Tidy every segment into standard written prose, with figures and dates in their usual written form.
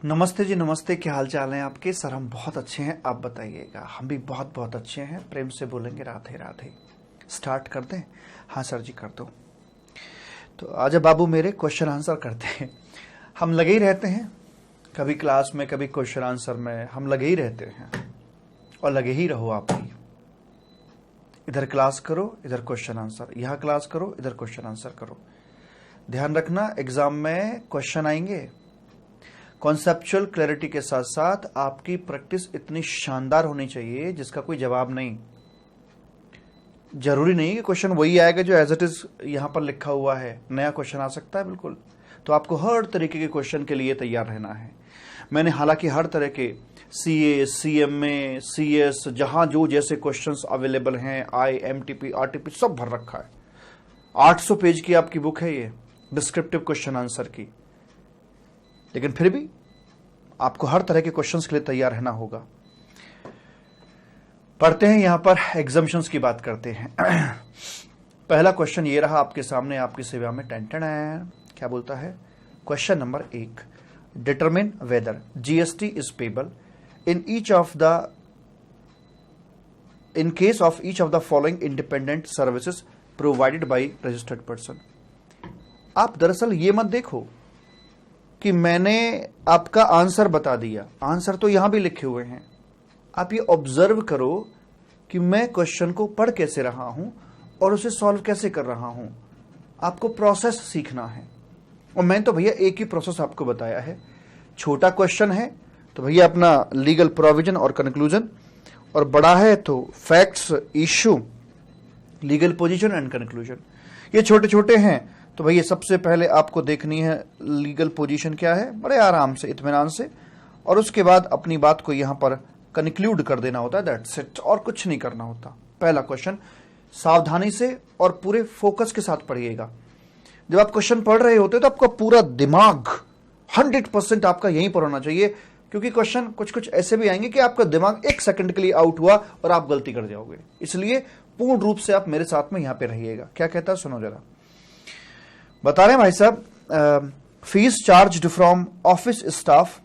नमस्ते जी, नमस्ते। क्या हाल चाल है आपके? सर हम बहुत अच्छे हैं, आप बताइएगा। हम भी बहुत बहुत अच्छे हैं। प्रेम से बोलेंगे राधे राधे। स्टार्ट कर दें? हाँ सर जी, कर दो। तो आजा बाबू मेरे, क्वेश्चन आंसर करते हैं। हम लगे ही रहते हैं, कभी क्लास में कभी क्वेश्चन आंसर में, हम लगे ही रहते हैं और लगे ही रहो आप भी। इधर क्लास करो, इधर क्वेश्चन आंसर, यहाँ क्लास करो, इधर क्वेश्चन आंसर करो। ध्यान रखना, एग्जाम में क्वेश्चन आएंगे। कॉन्सेप्चुअल क्लैरिटी के साथ साथ आपकी प्रैक्टिस इतनी शानदार होनी चाहिए जिसका कोई जवाब नहीं। जरूरी नहीं कि क्वेश्चन वही आएगा जो एज इट इज यहां पर लिखा हुआ है। नया क्वेश्चन आ सकता है बिल्कुल। तो आपको हर तरीके के क्वेश्चन के लिए तैयार रहना है। मैंने हालांकि हर तरह के सीए, सीएमए, सीएस, जहां जो जैसे क्वेश्चंस अवेलेबल हैं, आईएमटीपी, आरटीपी सब भर रखा है। 800 पेज की आपकी बुक है ये, डिस्क्रिप्टिव क्वेश्चन आंसर की। लेकिन फिर भी आपको हर तरह के क्वेश्चंस के लिए तैयार रहना होगा। पढ़ते हैं, यहां पर एग्जम्पशंस की बात करते हैं। पहला क्वेश्चन ये रहा आपके सामने, आपकी सेवा में। टेंटन है, क्या बोलता है? Question number 1, determine whether GST is payable in case of each of the following independent services provided by registered person. आप दरअसल ये मत देखो कि मैंने आपका आंसर बता दिया, आंसर तो यहां भी लिखे हुए हैं। आप ये ऑब्जर्व करो कि मैं क्वेश्चन को पढ़ कैसे रहा हूं और उसे सॉल्व कैसे कर रहा हूं। आपको प्रोसेस सीखना है, और मैं तो भैया एक ही प्रोसेस आपको बताया है। छोटा क्वेश्चन है तो भैया अपना लीगल प्रोविजन और कंक्लूजन, और बड़ा है तो facts, issue, legal position and conclusion. ये छोटे छोटे हैं तो भैया सबसे पहले आपको देखनी है लीगल पोजीशन क्या है, बड़े आराम से, इत्मीनान से, और उसके बाद अपनी बात को यहां पर कंक्लूड कर देना होता है। दैट्स इट, और कुछ नहीं करना होता। पहला क्वेश्चन सावधानी से और पूरे फोकस के साथ पढ़िएगा। जब आप क्वेश्चन पढ़ रहे होते तो आपका पूरा दिमाग 100% आपका यहीं पर होना चाहिए, क्योंकि क्वेश्चन कुछ कुछ ऐसे भी आएंगे कि आपका दिमाग 1 सेकंड के लिए आउट हुआ और आप गलती कर जाओगे। इसलिए पूर्ण रूप से आप मेरे साथ में यहां पर रहिएगा। क्या कहता है सुनो जरा। बता रहे हैं भाई साहब, fees charged from office staff,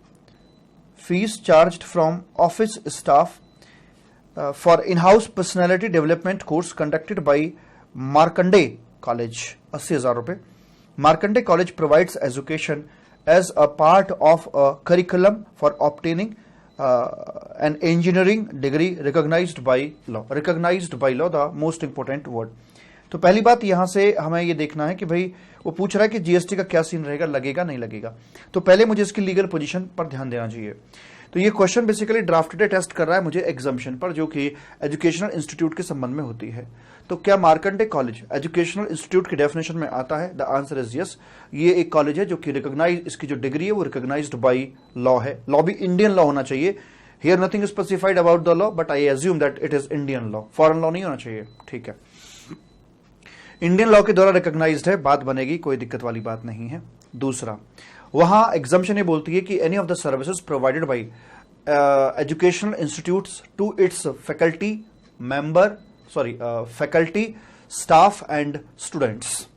fees charged from office staff for in house personality development course conducted by Markande college, 80,000 रुपए। Markande college provides education as a part of a curriculum for obtaining an engineering degree recognised by law. Recognised by law, the most important word. तो पहली बात यहां से हमें यह देखना है कि भाई वो पूछ रहा है कि जीएसटी का क्या सीन रहेगा, लगेगा नहीं लगेगा। तो पहले मुझे इसकी लीगल पोजीशन पर ध्यान देना चाहिए। तो ये क्वेश्चन बेसिकली ड्राफ्टेड टेस्ट कर रहा है मुझे एग्जाम्पशन पर, जो कि एजुकेशनल इंस्टीट्यूट के संबंध में होती है। तो क्या मार्कंडे कॉलेज एजुकेशनल इंस्टीट्यूट की डेफिनेशन में आता है? The answer is yes. ये एक कॉलेज है जो कि रिकॉग्नाइज, इसकी जो डिग्री है वो रिकॉग्नाइज्ड बाय लॉ है। लॉ भी इंडियन लॉ होना चाहिए। Here nothing specified about the law, but I assume that it is Indian law, foreign law नहीं होना चाहिए। ठीक है, इंडियन लॉ के द्वारा रिकॉग्नाइज्ड है, बात बनेगी, कोई दिक्कत वाली बात नहीं है। दूसरा, वहां एग्जाम्पशन ये बोलती है कि any of the services provided by educational institutes to its faculty member, faculty, staff and students.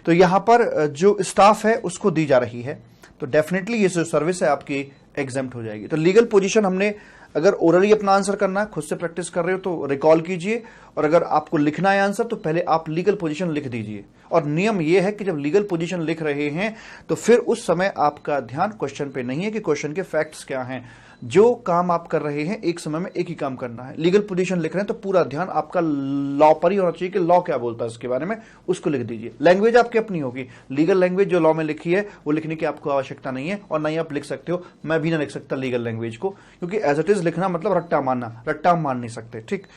तो यहां पर जो स्टाफ है उसको दी जा रही है, तो डेफिनेटली ये जो सर्विस है आपकी एग्जेम्प्ट हो जाएगी। तो लीगल पोजीशन हमने, अगर ओरली अपना आंसर करना है, खुद से प्रैक्टिस कर रहे हो तो रिकॉल कीजिए, और अगर आपको लिखना है आंसर तो पहले आप लीगल पोजीशन लिख दीजिए। और नियम यह है कि जब लीगल पोजीशन लिख रहे हैं तो फिर उस समय आपका ध्यान क्वेश्चन पे नहीं है कि क्वेश्चन के फैक्ट्स क्या हैं। जो काम आप कर रहे हैं एक समय में एक ही काम करना है। लीगल पोजीशन लिख रहे हैं तो पूरा ध्यान आपका लॉ पर ही होना चाहिए कि लॉ क्या बोलता है इसके बारे में, उसको लिख दीजिए। लैंग्वेज आपकी अपनी होगी, लीगल लैंग्वेज जो लॉ में लिखी है वो लिखने की आपको आवश्यकता नहीं है, और नहीं आप लिख सकते हो। मैं भी ना लिख सकता लीगल लैंग्वेज को, क्योंकि एज इट इज लिखना मतलब रट्टा मारना, रट्टा मान नहीं सकते। ठीक,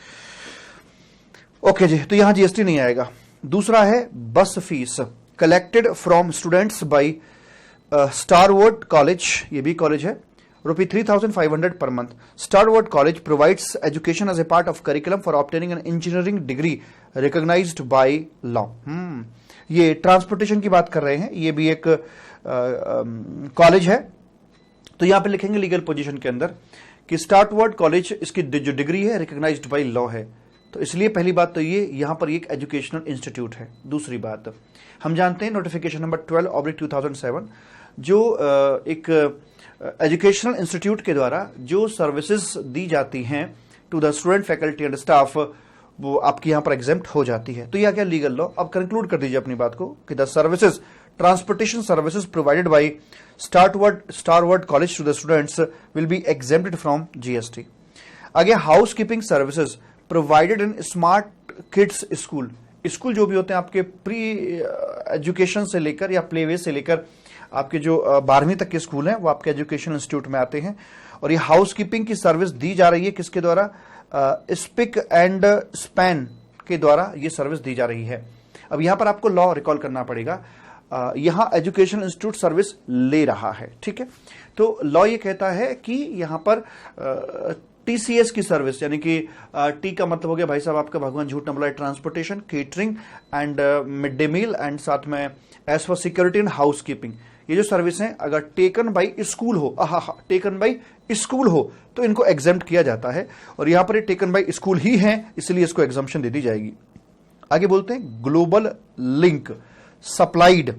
ओके जी। तो यहां जीएसटी नहीं आएगा। दूसरा है bus fees collected from students by Starward college, ये भी कॉलेज है, ₹3,500 per month. Starwood College provides education as a part of curriculum for obtaining an engineering degree recognized by law. ये ट्रांसपोर्टेशन की बात कर रहे हैं, ये भी एक कॉलेज है। तो यहां पे लिखेंगे लीगल पोजीशन के अंदर कि स्टार्टवर्ड कॉलेज, इसकी जो डिग्री है रिकॉग्नाइज्ड बाय लॉ है। तो इसलिए पहली बात तो ये, यहां पर एक एजुकेशनल इंस्टीट्यूट है। दूसरी बात, हम जानते हैं नोटिफिकेशन नंबर 12/2007 जो एक एजुकेशनल इंस्टीट्यूट के द्वारा जो सर्विसेज दी जाती हैं to the student, faculty and staff, वो आपकी यहां पर एग्जेम्प्ट हो जाती है। तो यह क्या लीगल लॉ। अब कंक्लूड कर दीजिए अपनी बात को कि the services, transportation services provided by Starward college to the students will be exempted from GST. आगे house keeping services provided in smart kids school. School जो भी होते हैं आपके प्री एजुकेशन से लेकर या प्ले वे से लेकर आपके जो 12वीं तक के स्कूल हैं वो आपके एजुकेशन इंस्टीट्यूट में आते हैं। और ये हाउस कीपिंग की सर्विस दी जा रही है किसके द्वारा? स्पिक एंड स्पैन के द्वारा ये सर्विस दी जा रही है। अब यहां पर आपको लॉ रिकॉल करना पड़ेगा। यहां एजुकेशन इंस्टीट्यूट सर्विस ले रहा है, ठीक है। तो लॉ ये कहता है कि यहां पर टीसीएस की सर्विस, यानी कि टी का मतलब हो गया भाई साहब आपका भगवान झूठ न बुलाए, transportation, catering and mid day meal, and साथ में as for security and housekeeping, ये जो सर्विस है अगर टेकन बाई स्कूल हो, टेकन बाई स्कूल हो तो इनको एग्जेम्प्ट किया जाता है। और यहां पर ये टेकन बाई स्कूल ही है, इसलिए इसको एग्जम्पशन दे दी जाएगी। आगे बोलते हैं global link supplied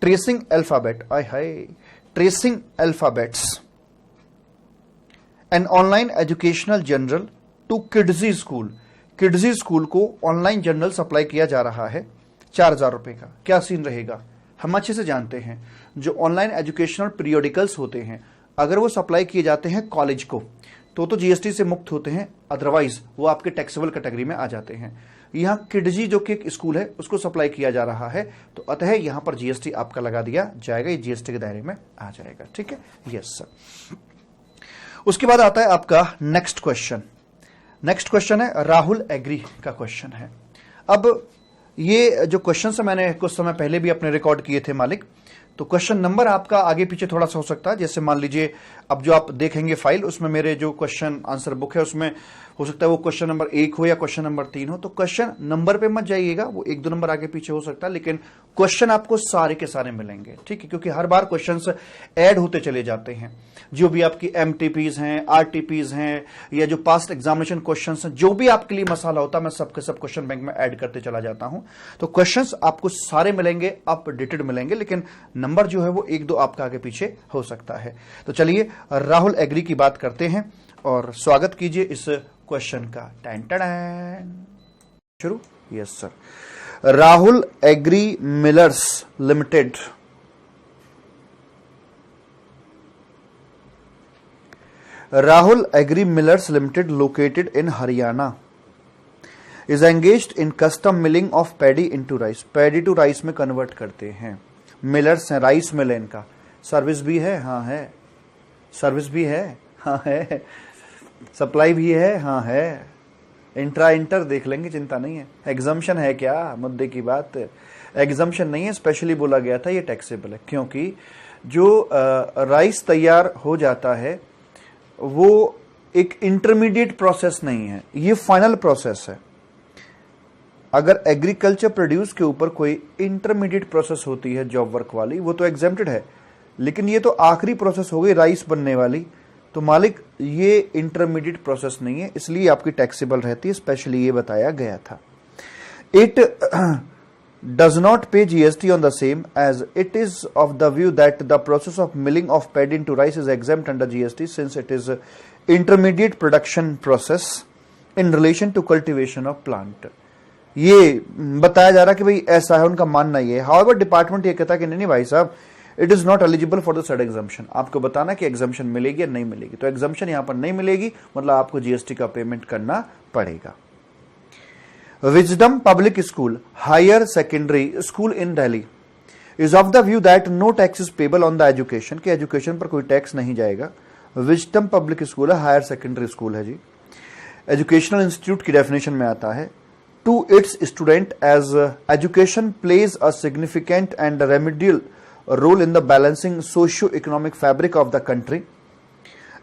tracing alphabet, tracing alphabets an online educational journal to Kidzee school. Kidzee school को ऑनलाइन जर्नल सप्लाई किया जा रहा है 4,000 रुपए का। क्या सीन रहेगा? हम अच्छे से जानते हैं जो ऑनलाइन एजुकेशनल पीरियोडिकल्स होते हैं अगर वो सप्लाई किए जाते हैं कॉलेज को तो जीएसटी से मुक्त होते हैं, अदरवाइज वो आपके टैक्सेबल कैटेगरी में आ जाते हैं। यहां किडजी जो कि एक स्कूल है उसको सप्लाई किया जा रहा है, तो अतः यहां पर जीएसटी आपका लगा दिया जाएगा, ये जीएसटी के दायरे में आ जाएगा, ठीक है। Yes sir. उसके बाद आता है आपका नेक्स्ट क्वेश्चन। नेक्स्ट क्वेश्चन है राहुल एग्री का क्वेश्चन है। अब ये जो क्वेश्चन है मैंने कुछ समय पहले भी अपने रिकॉर्ड किए थे मालिक, तो क्वेश्चन नंबर आपका आगे पीछे थोड़ा सा हो सकता है। जैसे मान लीजिए अब जो आप देखेंगे फाइल, उसमें मेरे जो क्वेश्चन आंसर बुक है उसमें हो सकता है वो क्वेश्चन नंबर 1 हो या क्वेश्चन नंबर 3 हो, तो क्वेश्चन नंबर पे मत जाइएगा, वो 1-2 नंबर आगे पीछे हो सकता है, लेकिन क्वेश्चन आपको सारे के सारे मिलेंगे, ठीक है, क्योंकि हर बार क्वेश्चंस ऐड होते चले जाते हैं। जो भी आपकी एमटीपीज हैं, आरटीपीज हैं, या जो पास्ट एग्जामिनेशन क्वेश्चंस हैं, जो भी आपके लिए मसाला होता है मैं सबके सब क्वेश्चन बैंक में ऐड करते चला जाता हूं। तो क्वेश्चंस आपको सारे मिलेंगे, अपडेटेड मिलेंगे, लेकिन नंबर जो है वो 1-2 आपका आगे पीछे हो सकता है। तो चलिए राहुल एग्री की बात करते हैं और स्वागत कीजिए इस क्वेश्चन का। शुरू। Yes sir. Rahul agri millers limited Rahul Agri Millers Limited, located in Haryana, is engaged in custom milling of paddy into rice. Paddy to rice में कन्वर्ट करते हैं। मिलर्स हैं, राइस मिल है इनका। सर्विस भी है, हाँ है। सर्विस भी है, हाँ है। सप्लाई भी है, हाँ है। इंटर देख लेंगे, चिंता नहीं है। एग्जम्पशन है क्या? मुद्दे की बात एग्जम्पशन नहीं है, स्पेशली बोला गया था ये टैक्सेबल है, क्योंकि जो राइस तैयार हो जाता है वो एक इंटरमीडिएट प्रोसेस नहीं है, ये फाइनल प्रोसेस है। अगर एग्रीकल्चर प्रोड्यूस के ऊपर कोई इंटरमीडिएट प्रोसेस होती है जॉब वर्क वाली, वो तो एग्जेम्प्टेड है, लेकिन ये तो आखिरी प्रोसेस हो गई राइस बनने वाली, तो मालिक ये इंटरमीडिएट प्रोसेस नहीं है, इसलिए आपकी टैक्सेबल रहती है, स्पेशली ये बताया गया था। It does not pay GST on the same, as it is of the view that the process of milling of paddy into rice is exempt under GST since it is intermediate production process in relation to cultivation of plant. ये बताया जा रहा कि भाई ऐसा है, उनका मानना ये है। However, डिपार्टमेंट ये कहता है कि नहीं भाई साहब, it is not eligible for the said exemption। आपको बताना कि एग्जम्पशन मिलेगी या नहीं मिलेगी, तो एग्जम्पशन यहां पर नहीं मिलेगी, मतलब आपको जीएसटी का पेमेंट करना पड़ेगा। Wisdom Public School, Higher Secondary School in Delhi is of the view that no tax is payable on the education, कि एजुकेशन पर कोई टैक्स नहीं जाएगा। Wisdom Public School है, हायर सेकेंडरी स्कूल है जी। एजुकेशनल इंस्टीट्यूट की डेफिनेशन में आता है to its student as education plays a significant and remedial role in the balancing socio-economic fabric of the country।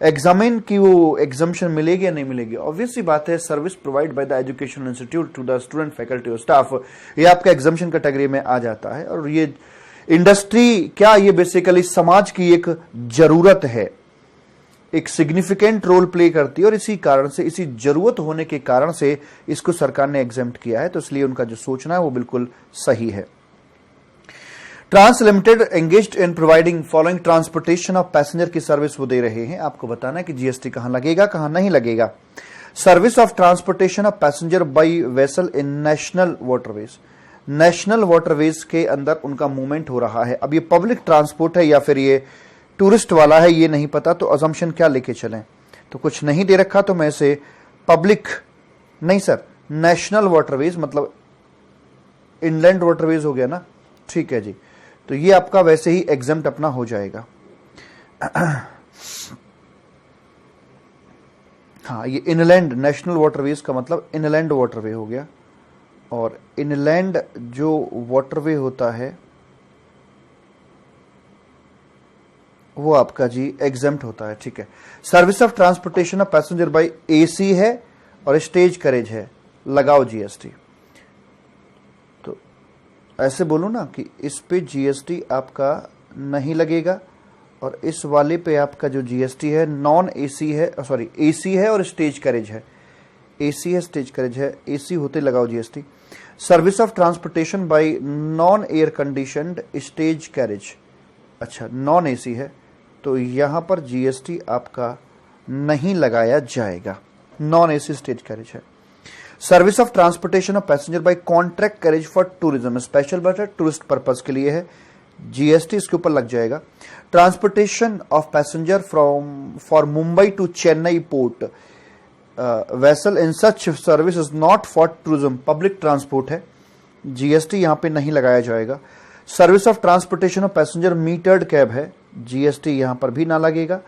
Examine की वो एग्जम्पशन मिलेगी या नहीं मिलेगी? ऑब्वियस सी बात है, service provide by the education institute to the student, faculty और स्टाफ, ये आपका एग्जम्पशन कैटेगरी में आ जाता है। और ये इंडस्ट्री क्या, ये बेसिकली समाज की एक जरूरत है, एक सिग्निफिकेंट रोल प्ले करती है, और इसी कारण से, इसी जरूरत होने के कारण से इसको सरकार ने एग्जेम्प्ट किया है, तो इसलिए उनका जो सोचना है वो बिल्कुल सही है। Trans limited engaged in providing following transportation of passenger की सर्विस वो दे रहे हैं। आपको बताना है कि जीएसटी कहां लगेगा कहां नहीं लगेगा। Service of transportation of passenger by vessel in national waterways. National waterways के अंदर उनका मूवमेंट हो रहा है। अब ये पब्लिक ट्रांसपोर्ट है या फिर ये टूरिस्ट वाला है ये नहीं पता, तो अजम्पशन क्या लेके चलें। तो कुछ नहीं दे रखा तो मैं इसे पब्लिक नहीं सर, नेशनल वाटरवेज मतलब इनलैंड वाटरवेज हो गया ना, ठीक है जी। तो ये आपका वैसे ही एग्जम्प्ट अपना हो जाएगा। हाँ, ये इनलैंड नेशनल वाटरवेज का मतलब इनलैंड वाटरवे हो गया, और इनलैंड जो वाटरवे होता है वो आपका जी एग्जम्प्ट होता है, ठीक है। Service of transportation of passenger by AC है और स्टेज कैरेज है, लगाओ जीएसटी। तो ऐसे बोलो ना कि इस पे जीएसटी आपका नहीं लगेगा और इस वाले पे आपका जो जीएसटी है नॉन एसी है, सॉरी एसी है और स्टेज कैरेज है, एसी है स्टेज कैरेज है, एसी होते लगाओ GST. Service of transportation by non air conditioned stage carriage, अच्छा नॉन एसी है तो यहां पर जीएसटी आपका नहीं लगाया जाएगा, नॉन एसी स्टेज कैरेज है। Service of transportation of passenger by contract carriage for tourism, special but है टूरिस्ट पर्पज के लिए है, जीएसटी इसके ऊपर लग जाएगा। Transportation of passenger from for Mumbai to Chennai port vessel in such service is not for tourism, public transport है, GST यहां पे नहीं लगाया जाएगा। Service of transportation of passenger metered cab है, जीएसटी यहां पर भी ना लगेगा।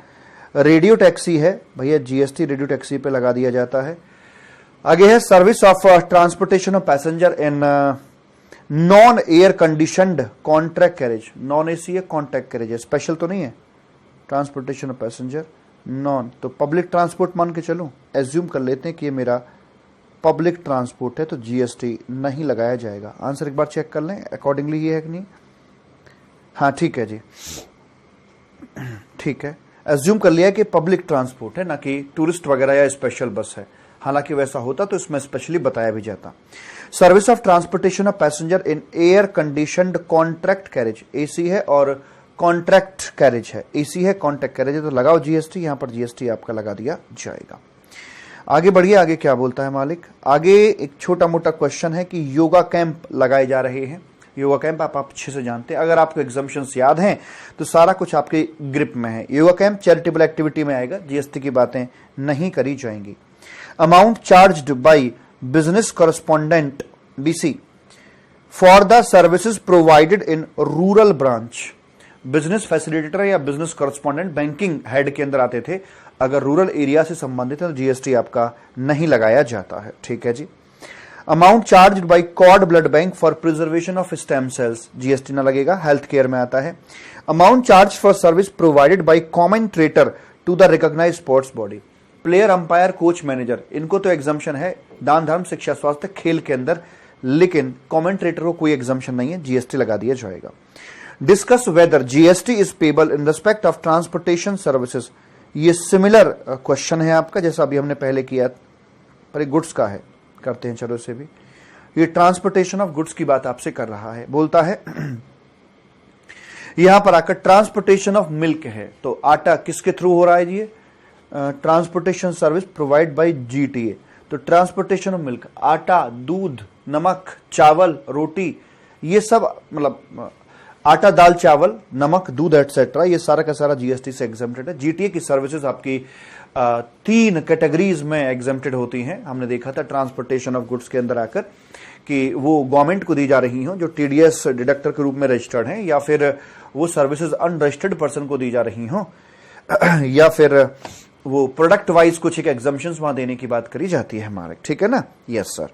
रेडियो टैक्सी है भैया, जीएसटी रेडियो टैक्सी पे लगा दिया जाता है। आगे है service of transportation of passenger in non air conditioned contract carriage, non AC है कॉन्ट्रैक्ट कैरेज है, स्पेशल तो नहीं है। ट्रांसपोर्टेशन ऑफ पैसेंजर नॉन, तो पब्लिक ट्रांसपोर्ट मान के चलूं, एज्यूम कर लेते हैं कि ये मेरा पब्लिक ट्रांसपोर्ट है तो जीएसटी नहीं लगाया जाएगा। आंसर एक बार चेक कर लें अकॉर्डिंगली ये है कि नहीं। हाँ ठीक है जी, ठीक है, एज्यूम कर लिया कि पब्लिक ट्रांसपोर्ट है ना कि टूरिस्ट वगैरह या स्पेशल बस है, हालांकि वैसा होता तो इसमें स्पेशली बताया भी जाता। Service of transportation of passenger in air conditioned contract carriage, AC है और कॉन्ट्रैक्ट कैरेज है, एसी है कॉन्ट्रैक्ट कैरेज है तो लगाओ जीएसटी, यहां पर जीएसटी आपका लगा दिया जाएगा। आगे बढ़िए, आगे क्या बोलता है मालिक। आगे एक छोटा मोटा क्वेश्चन है कि योगा कैंप लगाए जा रहे हैं। योगा कैंप आप अच्छे से जानते हैं, अगर आपको एग्जाम्पशंस याद हैं तो सारा कुछ आपके ग्रिप में है। योगा कैंप चैरिटेबल एक्टिविटी में आएगा, जीएसटी की बातें नहीं करी जाएंगी। Amount charged by business correspondent BC for the services provided in rural branch, business facilitator या बिजनेस कॉरेस्पॉन्डेंट बैंकिंग हेड के अंदर आते थे, अगर रूरल एरिया से संबंधित है तो जीएसटी आपका नहीं लगाया जाता है, ठीक है जी। Amount charged by cord blood bank for preservation of stem cells, GST ना लगेगा, हेल्थ केयर में आता है। Amount charge for service provided by commentator to the recognised sports body, player umpire coach manager, इनको तो एग्जाम्पशन है दान धर्म शिक्षा स्वास्थ्य खेल के अंदर, लेकिन कमेंटेटर को कोई एग्जाम्पशन नहीं है, जीएसटी लगा दिया जाएगा। Discuss whether GST is payable in respect of transportation services, ये सिमिलर क्वेश्चन है आपका जैसा अभी हमने पहले किया, पर गुड्स का है, करते हैं चलो इसे भी। ये ट्रांसपोर्टेशन ऑफ गुड्स की बात आपसे कर रहा है, बोलता है यहां पर आकर ट्रांसपोर्टेशन ऑफ मिल्क है, तो आटा किसके थ्रू हो रहा है जी, transportation service provide by GTA, तो ट्रांसपोर्टेशन ऑफ मिल्क, आटा, दूध, नमक, चावल, रोटी, ये सब मतलब आटा, दाल, चावल, नमक, दूध एटसेट्रा, ये सारा का सारा जीएसटी से एग्जेम्प्टेड है। जीटीए की सर्विसेज आपकी 3 कैटेगरीज में एग्जेम्प्टेड होती हैं। हमने देखा था ट्रांसपोर्टेशन ऑफ गुड्स के अंदर आकर कि वो गवर्नमेंट को दी जा रही हो जो टीडीएस डिडक्टर के रूप में रजिस्टर्ड हैं, या फिर वो सर्विसेज अनरजिस्टर्ड पर्सन को दी जा रही हो, या फिर वो प्रोडक्ट वाइज कुछ एक एग्जाम्पशंस वहां देने की बात करी जाती है हमारे, ठीक है ना। Yes sir.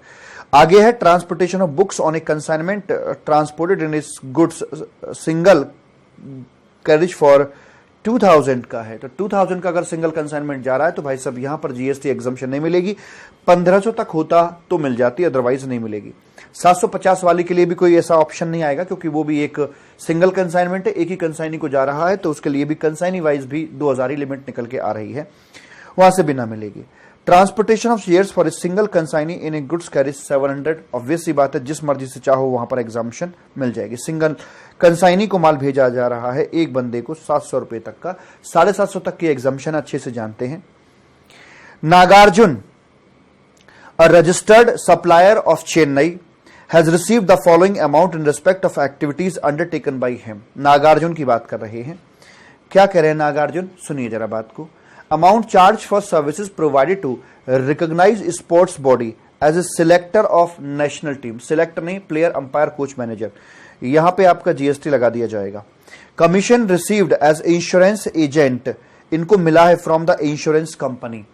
आगे है transportation of books on A consignment transported in इस गुड्स सिंगल कैरेज फॉर 2000 का है, तो 2000 का अगर सिंगल कंसाइनमेंट जा रहा है तो भाई साहब यहां पर जीएसटी एग्जम्पशन नहीं मिलेगी। 1500 तक होता तो मिल जाती, अदरवाइज नहीं मिलेगी। 750 वाली के लिए भी कोई ऐसा ऑप्शन नहीं आएगा क्योंकि वो भी एक सिंगल कंसाइनमेंट है, एक ही कंसाइनी को जा रहा है, तो उसके लिए भी कंसाइनी वाइज भी 2000 ही लिमिट निकल के आ रही है, वहां से भी ना मिलेगी। Transportation of shares for a single consignee in a goods carriage 700। Obvious सी बात है, जिस मर्जी से चाहो वहां पर एग्जाम्पशन मिल जाएगी। सिंगल कंसाइनी को माल भेजा जा रहा है एक बंदे को 700 रुपए तक का, 750 तक की एग्जाम्पशन अच्छे से जानते हैं। Nagarjuna, a registered supplier of Chennai, has received the following amount in respect of activities undertaken by him। Nagarjuna की बात कर रहे हैं। क्या कह रहे हैं नागार्जुन, सुनिए जरा बात को। Amount charge for services provided to recognise sports body as a selector of national team. Selector नहीं, प्लेयर, अंपायर, कोच, मैनेजर। यहां पे आपका जीएसटी लगा दिया जाएगा। Commission received as insurance agent, इनको मिला है from the insurance company.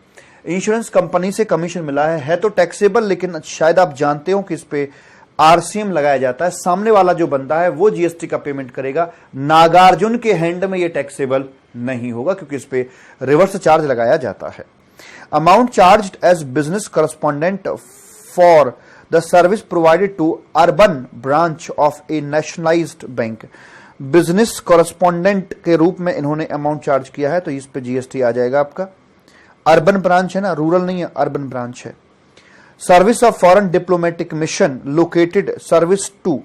Insurance company से कमीशन मिला है तो टैक्सेबल, लेकिन शायद आप जानते हो कि इस पे आरसीएम लगाया जाता है। सामने वाला जो बंदा है वो जीएसटी का पेमेंट करेगा। नागार्जुन के हैंड में ये टैक्सेबल नहीं होगा क्योंकि इस पे रिवर्स चार्ज लगाया जाता है। Amount charged as business correspondent for the service provided to urban branch of a nationalised bank. Business correspondent के रूप में इन्होंने अमाउंट चार्ज किया है तो इस पे जीएसटी आ जाएगा आपका। अर्बन ब्रांच है ना, रूरल नहीं है, अर्बन ब्रांच है। Service of foreign diplomatic mission located service to,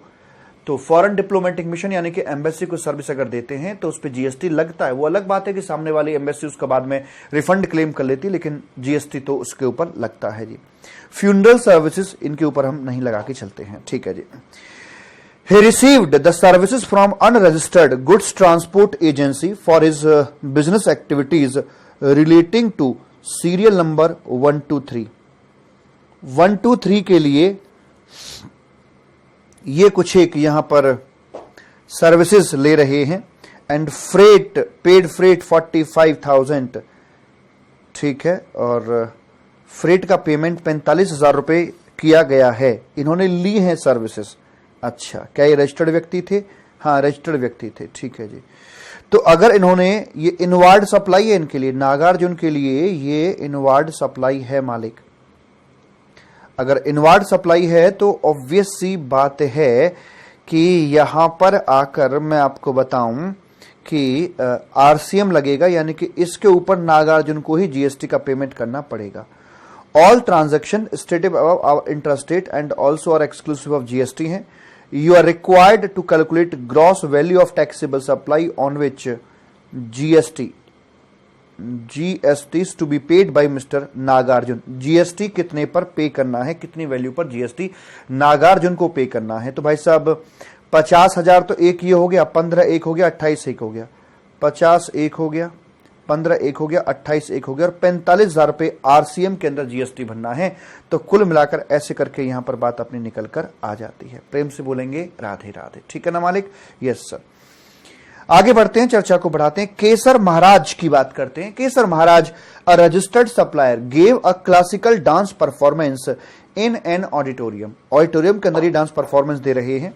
तो फॉरेन डिप्लोमेटिक मिशन यानी कि एम्बेसी को सर्विस अगर देते हैं तो उस पर जीएसटी लगता है। वो अलग बात है कि सामने वाली एम्बेसी उसका बाद में रिफंड क्लेम कर लेती, लेकिन जीएसटी तो उसके ऊपर लगता है जी। फ्यूनरल सर्विसेज, इनके ऊपर हम नहीं लगा के चलते हैं, ठीक है जी। He received the services from unregistered goods transport agency for his business activities relating to serial number 123। 123 के लिए ये कुछ एक यहां पर सर्विसेज ले रहे हैं। एंड फ्रेट, पेड फ्रेट 45,000, ठीक है। और फ्रेट का पेमेंट 45,000 रुपए किया गया है। इन्होंने ली हैं सर्विसेज। अच्छा, क्या ये रजिस्टर्ड व्यक्ति थे? हाँ, रजिस्टर्ड व्यक्ति थे, ठीक है जी। तो अगर इन्होंने ये इनवार्ड सप्लाई है इनके लिए, नागार्जुन के लिए ये इनवार्ड सप्लाई है मालिक। अगर इनवार्ड सप्लाई है तो ऑब्वियस सी बात है कि यहां पर आकर मैं आपको बताऊं कि आरसीएम लगेगा, यानी कि इसके ऊपर नागार्जुन को ही जीएसटी का पेमेंट करना पड़ेगा। All transaction stated above intrastate and also are exclusive of GST है। You are required to calculate gross value of taxable supply on which GST is to be paid by Mr. Nagarjun. GST कितने पर पे करना है, कितनी value पर GST Nagarjuna को पे करना है। तो भाई साहब 50,000 तो एक ये हो गया, 15 एक हो गया, 28 एक हो गया, 50 एक हो गया, 15 एक हो गया, 28 एक हो गया, और 45,000 रुपए आरसीएम के अंदर जीएसटी भरना है। तो कुल मिलाकर ऐसे करके यहां पर बात अपनी निकल कर आ जाती है। प्रेम से बोलेंगे राधे राधे, ठीक है ना मालिक? Yes sir. आगे बढ़ते हैं, चर्चा को बढ़ाते हैं। केसर महाराज की बात करते हैं। Kesar Maharaj, a registered supplier, gave a classical dance performance in an auditorium. Auditorium के अंदर ही डांस परफॉर्मेंस दे रहे हैं।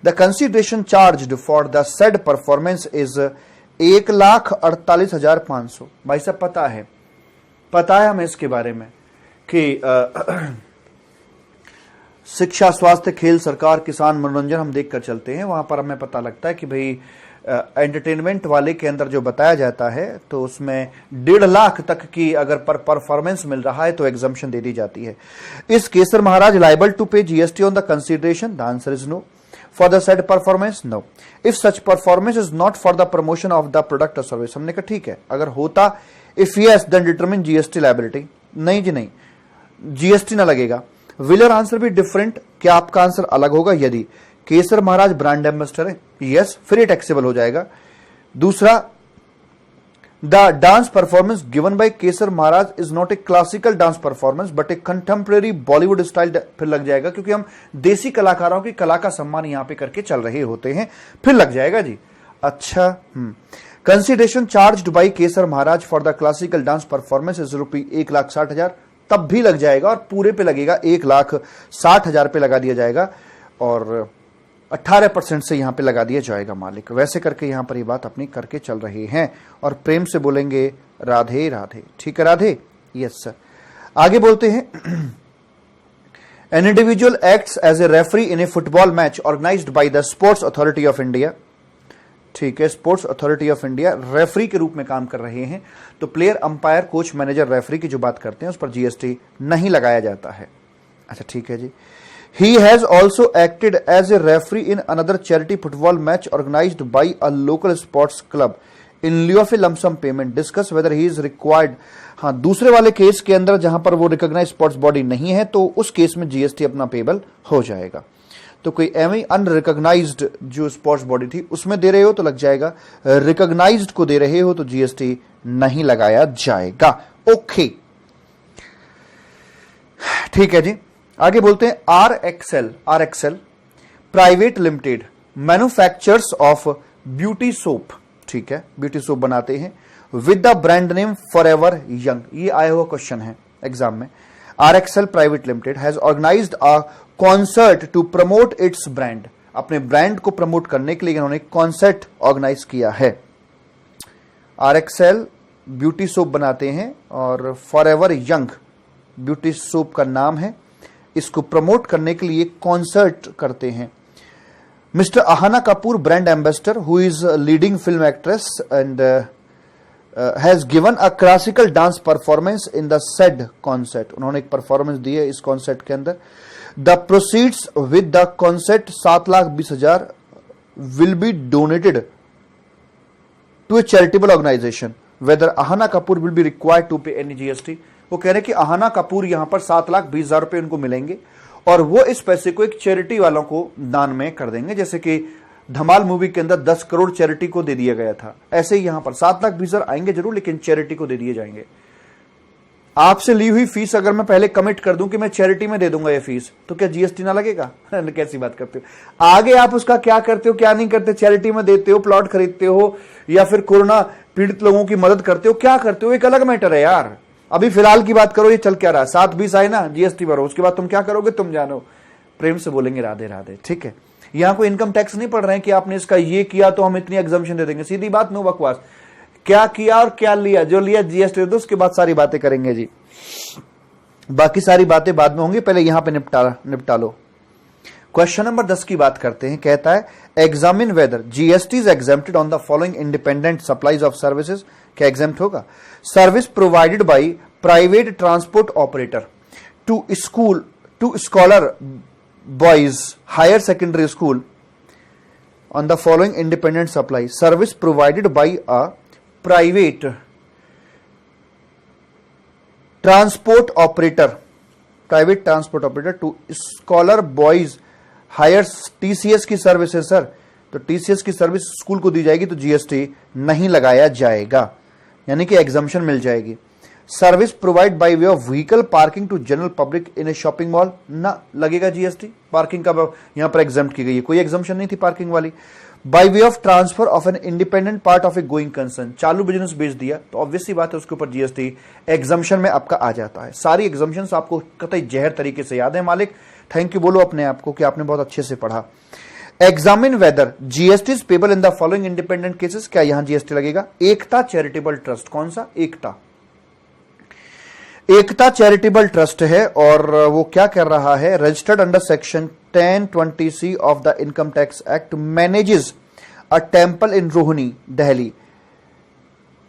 The consideration charged for the said performance is 1,48,500। भाई साहब पता है हमें इसके बारे में कि शिक्षा, स्वास्थ्य, खेल, सरकार, किसान, मनोरंजन हम देख कर चलते हैं। वहां पर हमें पता लगता है कि भाई एंटरटेनमेंट वाले के अंदर जो बताया जाता है तो उसमें 1.5 लाख तक की अगर पर परफॉर्मेंस मिल रहा है तो एग्जम्पशन दे दी जाती है। इस Kesar Maharaj liable to pay GST on the consideration? The answer is no. For the said performance, no. If such performance is not for the promotion of the product or service, हमने कहा ठीक है। अगर होता, if yes, then determine GST liability। नहीं जी नहीं, GST ना लगेगा। Will your answer be different? क्या आपका आंसर अलग होगा? यदि केसर महाराज ब्रांड एम्बेसडर है, यस, फिर ये टैक्सेबल हो जाएगा। दूसरा, the dance performance given by Kesar Maharaj is not a classical dance performance but A contemporary Bollywood style, फिर लग जाएगा क्योंकि हम देसी कलाकारों की कला का सम्मान यहां पे करके चल रहे होते हैं, फिर लग जाएगा जी। अच्छा, consideration charged by Kesar Maharaj for the classical dance performance is rupee 1,60,000, तब भी लग जाएगा और पूरे पे लगेगा 1,60,000 पे लगा दिया जाएगा और 18% से यहां पे लगा दिया जाएगा मालिक। वैसे करके यहां पर ये बात अपनी करके चल रहे हैं और प्रेम से बोलेंगे राधे राधे, ठीक है राधे? Yes sir. आगे बोलते हैं। An individual acts as a referee in a football match organised by the sports authority of India. ठीक है, sports authority of India referee के रूप में काम कर रहे हैं, तो player, umpire, coach, manager, referee की जो बात करते हैं उस पर जीएसटी नहीं लगाया जाता है। अच्छा ठीक है जी। He has also acted as a referee in another charity football match organized by a local sports club in lieu of a lump sum payment. Discuss whether he is required. हाँ, दूसरे वाले केस के अंदर जहां पर वो recognise sports body नहीं है तो उस केस में जीएसटी अपना पेबल हो जाएगा। तो कोई एवं अनरिकॉग्नाइज्ड जो स्पोर्ट्स बॉडी थी उसमें दे रहे हो तो लग जाएगा, रिकॉग्नाइज्ड को दे रहे हो तो जीएसटी नहीं लगाया जाएगा। ओके ठीक है जी, आगे बोलते हैं। R Excel private limited manufacturers of beauty soap, ठीक है, ब्यूटी सोप बनाते हैं with the brand name forever young. ये आया हुआ क्वेश्चन है एग्जाम में। R Excel private limited has organised a concert to promote its brand. अपने ब्रांड को प्रमोट करने के लिए इन्होंने कॉन्सर्ट ऑर्गेनाइज किया है। आर एक्सेल ब्यूटी सोप बनाते हैं और फॉरएवर यंग ब्यूटी सोप का नाम है। इसको प्रमोट करने के लिए कॉन्सर्ट करते हैं। Mister Ahana Kapoor, brand ambassador, who is leading film actress and has given a classical dance performance in the said concert. उन्होंने एक परफॉर्मेंस दी है इस कॉन्सर्ट के अंदर। The proceeds with the concert 7,20,000 will be donated to a charitable organisation. Whether Ahana Kapoor will be required to pay any GST. वो कह रहे हैं कि अहाना कपूर यहां पर 7,20,000 रुपए उनको मिलेंगे और वो इस पैसे को एक चैरिटी वालों को दान में कर देंगे। जैसे कि धमाल मूवी के अंदर 10 करोड़ चैरिटी को दे दिया गया था, ऐसे ही यहां पर 7,20,000 आएंगे जरूर, लेकिन चैरिटी को दे दिए जाएंगे। आपसे ली हुई फीस अगर मैं पहले कमिट कर दूं कि मैं चैरिटी में दे दूंगा ये फीस, तो क्या जीएसटी ना लगेगा? कैसी बात करते हो? आगे आप उसका क्या करते हो क्या नहीं करते, चैरिटी में देते हो, प्लॉट खरीदते हो, या फिर कोरोना पीड़ित लोगों की मदद करते हो, क्या करते हो, एक अलग मैटर है यार। अभी फिलहाल की बात करो, ये चल क्या रहा, 7-20 आए ना, जीएसटी भरो, उसके बाद तुम क्या करोगे तुम जानो। प्रेम से बोलेंगे राधे राधे, ठीक है। यहां कोई इनकम टैक्स नहीं पड़ रहे हैं कि आपने इसका ये किया तो हम इतनी एग्जम्पशन दे देंगे, सीधी बात, नो बकवास। क्या किया और क्या लिया, जो लिया जीएसटी दे दो, उसके बाद सारी बातें करेंगे जी। बाकी सारी बातें बाद में होंगी, पहले यहां पे निपटा लो। क्वेश्चन नंबर 10 की बात करते हैं। कहता है examine whether GST is exempted on the following independent supplies of services. क्या एग्जेम्प्ट होगा? Service provided by private transport operator to school to scholar boys higher secondary school on the following independent supply. Service provided by a private transport operator to scholar boys higher TCS की service है sir, तो TCS की service school को दी जाएगी तो GST नहीं लगाया जाएगा, यानी कि एग्जम्पशन मिल जाएगी। Service provide bye way of vehicle parking two general public in A shopping mall, ना लगेगा जीएसटी। पार्किंग का यहां पर एग्जम्प्ट की गई है, कोई एग्जम्पशन नहीं थी पार्किंग वाली। Bye way of transfer of an independent part of A going concern, चालू बिजनेस बेच दिया तो ऑब्वियस सी बात है उसके ऊपर जीएसटी एग्जम्पशन में आपका आ जाता है। सारी एग्जम्पशन आपको कतई जहर तरीके से याद है मालिक, थैंक यू बोलो अपने आप को कि आपने बहुत अच्छे से पढ़ा। Examine whether GST is payable in the following independent cases. क्या यहां जीएसटी लगेगा? एकता चैरिटेबल ट्रस्ट, कौन सा? एकता चैरिटेबल ट्रस्ट है और वो क्या कर रहा है? Registered under section 1020C of the income tax act, manages a temple in Rohini Delhi,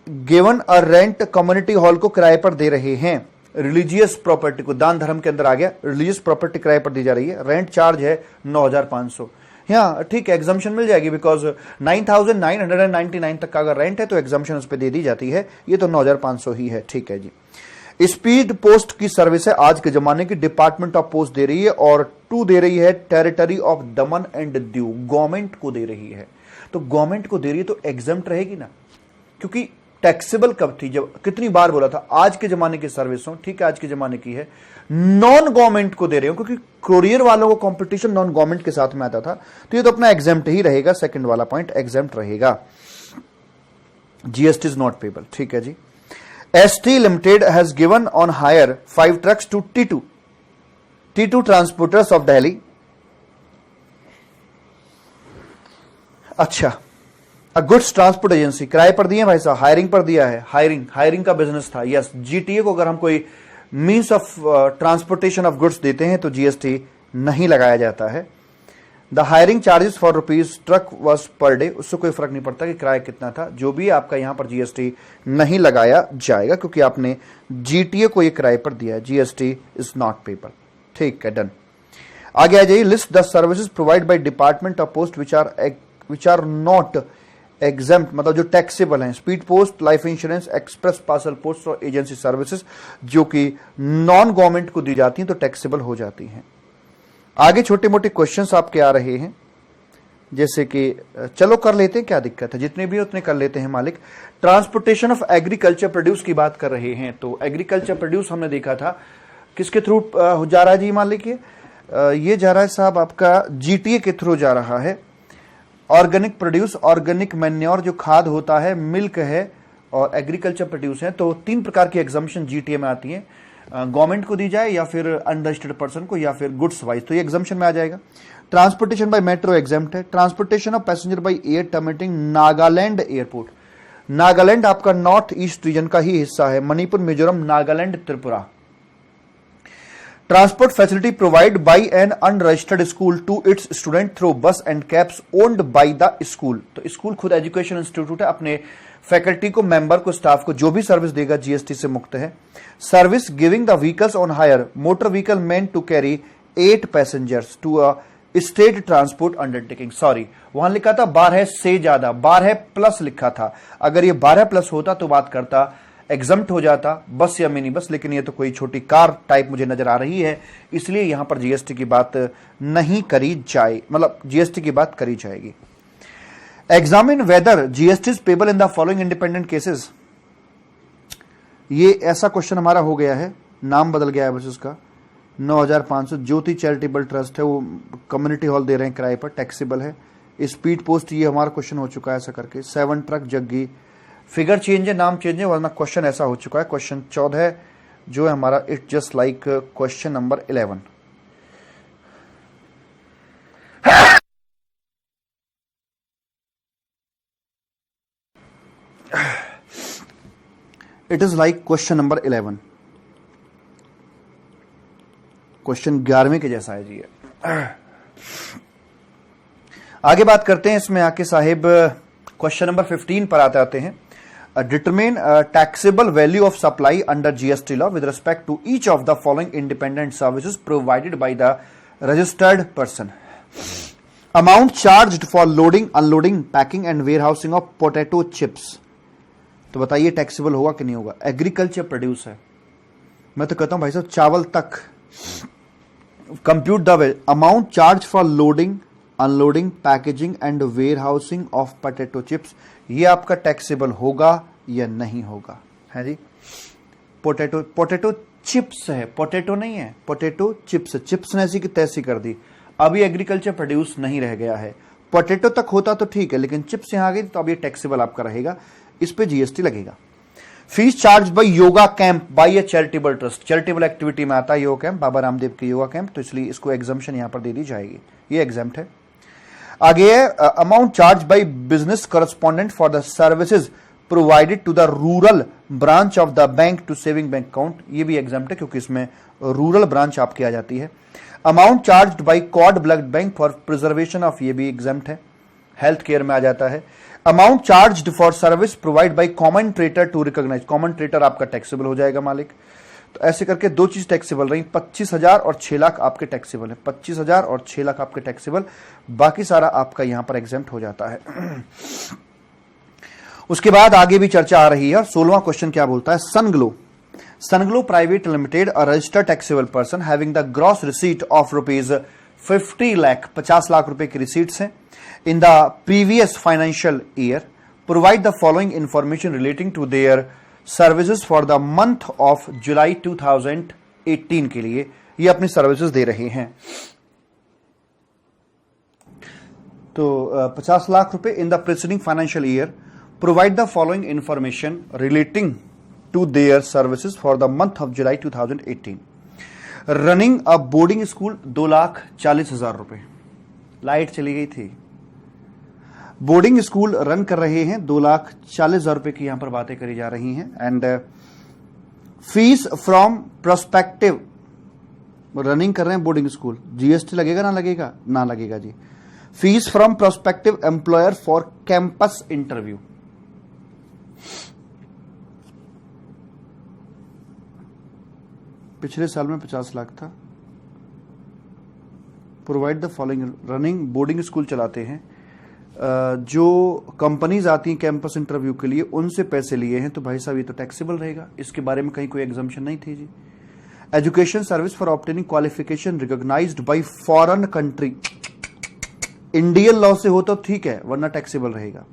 given a rent, community hall को किराए पर दे रहे हैं। रिलीजियस प्रॉपर्टी को, दान धर्म के अंदर आ गया, रिलीजियस प्रॉपर्टी किराए पर दी जा रही है, रेंट चार्ज है 9,500। हाँ ठीक है, एग्जाम्पशन मिल जाएगी बिकॉज 9,999 तक का अगर रेंट है तो एग्जाम्पशन उस पर दे दी जाती है, ये तो 9,500 ही है, ठीक है जी। स्पीड पोस्ट की सर्विस है आज के जमाने की, डिपार्टमेंट ऑफ पोस्ट दे रही है और 2 दे रही है territory of Daman and Diu, government को दे रही है। तो गवर्नमेंट को दे रही है तो एग्जम्प्ट रहेगी ना, क्योंकि टैक्सेबल कब थी? जब कितनी बार बोला था आज के जमाने की सर्विस हो, ठीक है आज के जमाने की है, नॉन गवर्नमेंट को दे रहे हो, क्योंकि कोरियर वालों को कंपटीशन नॉन गवर्नमेंट के साथ में आता था, तो ये तो अपना एग्जम्प्ट ही रहेगा, सेकंड वाला पॉइंट एग्जम्प्ट रहेगा, जीएसटी इज नॉट पेबल, ठीक है जी। ST Limited has given on hire 5 trucks to T2 transporters of Delhi. अच्छा, अ गुड्स ट्रांसपोर्ट एजेंसी, किराए पर दिए भाई साहब, हायरिंग पर दिया है, हायरिंग का बिजनेस था। यस, जीटीए को अगर हम कोई means of transportation of goods देते हैं तो जीएसटी नहीं लगाया जाता है। The hiring charges for rupees truck was per day, उससे कोई फर्क नहीं पड़ता कि किराया कितना था, जो भी आपका यहां पर जीएसटी नहीं लगाया जाएगा क्योंकि आपने जीटीए को ये किराए पर दिया है, जीएसटी इज नॉट पेबल। ठीक है, डन। आगे आ जाइए, list the services provide by department of post which are not exempt, मतलब जो टैक्सेबल हैं, speed post, life insurance, express parcel post और एजेंसी सर्विसेज जो कि नॉन गवर्नमेंट को दी जाती हैं तो टैक्सेबल हो जाती हैं। आगे छोटे मोटे क्वेश्चंस आपके आ रहे हैं, जैसे कि चलो कर लेते हैं, क्या दिक्कत है, जितने भी उतने कर लेते हैं मालिक। ट्रांसपोर्टेशन ऑफ एग्रीकल्चर प्रोड्यूस की बात कर रहे हैं, तो एग्रीकल्चर प्रोड्यूस हमने देखा था किसके थ्रू जा रहा है जी, मालिक ये जा रहा है साहब आपका जीटीए के थ्रू जा रहा है। ऑर्गेनिक प्रोड्यूस, ऑर्गेनिक मैन्योर जो खाद होता है, मिल्क है और एग्रीकल्चर प्रोड्यूस है, तो 3 प्रकार की एग्जम्पशन जीटीए में आती है, गवर्नमेंट को दी जाए या फिर अनरजिस्टर्ड पर्सन को या फिर गुड्स वाइज, तो ये एग्जम्पशन में आ जाएगा। ट्रांसपोर्टेशन बाय मेट्रो एग्जेम्प्ट है। Transportation of passenger by air terminating Nagaland airport, Nagaland आपका नॉर्थ ईस्ट रीजन का ही हिस्सा है, Manipur, Mizoram, Nagaland, Tripura. Transport facility provide by an unregistered school to its student through bus and cabs owned by the school, तो school खुद education institute है, अपने faculty को, मेंबर को, स्टाफ को जो भी सर्विस देगा जीएसटी से मुक्त है। Service giving the vehicles on hire, motor vehicle meant to carry 8 passengers to a state transport undertaking, sorry वहां लिखा था 12 से ज्यादा, 12 प्लस लिखा था, अगर ये 12 प्लस होता तो बात करता, एग्जम्प्ट हो जाता बस या मिनी बस, लेकिन ये तो कोई छोटी कार टाइप मुझे नजर आ रही है, इसलिए यहां पर जीएसटी की बात नहीं करी जाए, मतलब जीएसटी की बात करी जाएगी। Examine whether GST is payable in the following independent cases, ये ऐसा क्वेश्चन हमारा हो गया है, नाम बदल गया है बस उसका। 9500 ज्योति चैरिटेबल ट्रस्ट है, वो कम्युनिटी हॉल दे रहे हैं किराए पर, टैक्सेबल है। स्पीड पोस्ट ये हमारा क्वेश्चन हो चुका है ऐसा करके। 7 ट्रक जग्गी, फिगर चेंज है, नाम चेंज है, वरना क्वेश्चन ऐसा हो चुका है। क्वेश्चन 14 जो है हमारा, it just like question number 11। It is like question number 11, question 11वें के जैसा है जी। आगे बात करते हैं इसमें आके साहिब, क्वेश्चन नंबर 15 पर आते हैं। Determine taxable value of supply under GST law with respect to each of the following independent services provided by the registered person. Amount charged for loading, unloading, packing and warehousing of potato chips, तो बताइए taxable होगा कि नहीं होगा। Agriculture produce है, मैं तो कहता हूं भाई साहब चावल तक। Compute the amount charge for loading, unloading, packaging and warehousing of potato chips, ये आपका टैक्सेबल होगा या नहीं होगा, है जी। पोटैटो चिप्स है, पोटैटो नहीं है, पोटैटो चिप्स, चिप्स ने ऐसी की तैसी कर दी। अभी एग्रीकल्चर प्रोड्यूस नहीं रह गया है, पोटैटो तक होता तो ठीक है, लेकिन चिप्स यहां आ गई तो अब ये टैक्सेबल आपका रहेगा, इस पे जीएसटी लगेगा। Fees charge by yoga camp by a charitable trust, charitable activity में आता है योगा कैंप, बाबा रामदेव के योगा कैंप, तो इसलिए इसको एग्जम्पशन यहां पर दे दी जाएगी, ये एग्जाम्प्ट है। आगे amount charge by business correspondent for the services provided to the rural branch of the bank to saving bank account, ये भी एग्जाम्प्ट है क्योंकि इसमें रूरल ब्रांच आपकी आ जाती है। Amount charged by cord blood bank for preservation of, ये भी एग्जाम्प्ट है, हेल्थ केयर में आ जाता है। Amount charged for service provide by commentator to recognise, commentator आपका टैक्सेबल हो जाएगा मालिक। तो ऐसे करके 2 चीज टैक्सेबल रही, 25,000 और 6 लाख आपके टैक्सेबल है, 25,000 और 6 लाख आपके टैक्सेबल, बाकी सारा आपका यहां पर एग्जेम्प्ट हो जाता है। उसके बाद आगे भी चर्चा आ रही है, और 16वां क्वेश्चन क्या बोलता है। Sunglow private limited, a registered taxable person having the gross receipt of rupees 50 lakh, 50 lakh रुपए की रिसीट्स हैं in the previous financial year, provide the following information relating to their services for the month of July 2018 के लिए ये अपनी services दे रहे हैं। तो 50 लाख रुपए in the preceding financial year, provide the following information relating to their services for the month of July 2018। Running a boarding school 2,40,000 रुपए, लाइट चली गई थी, बोर्डिंग स्कूल रन कर रहे हैं, 2,40,000 रुपए की यहां पर बातें करी जा रही हैं। And fees from prospective, running कर रहे हैं बोर्डिंग स्कूल, जीएसटी लगेगा ना लगेगा, ना लगेगा जी। Fees from prospective employer for campus interview. पिछले साल में 50 लाख था। Provide the following, running boarding school चलाते हैं, जो कंपनीज आती हैं कैंपस इंटरव्यू के लिए उनसे पैसे लिए हैं, तो भाई साहब ये तो टैक्सेबल रहेगा, इसके बारे में कहीं कोई एग्जम्पशन नहीं थी जी। Education service for obtaining qualification recognised by foreign country, Indian law से होता तो ठीक है, वरना टैक्सेबल रहेगा।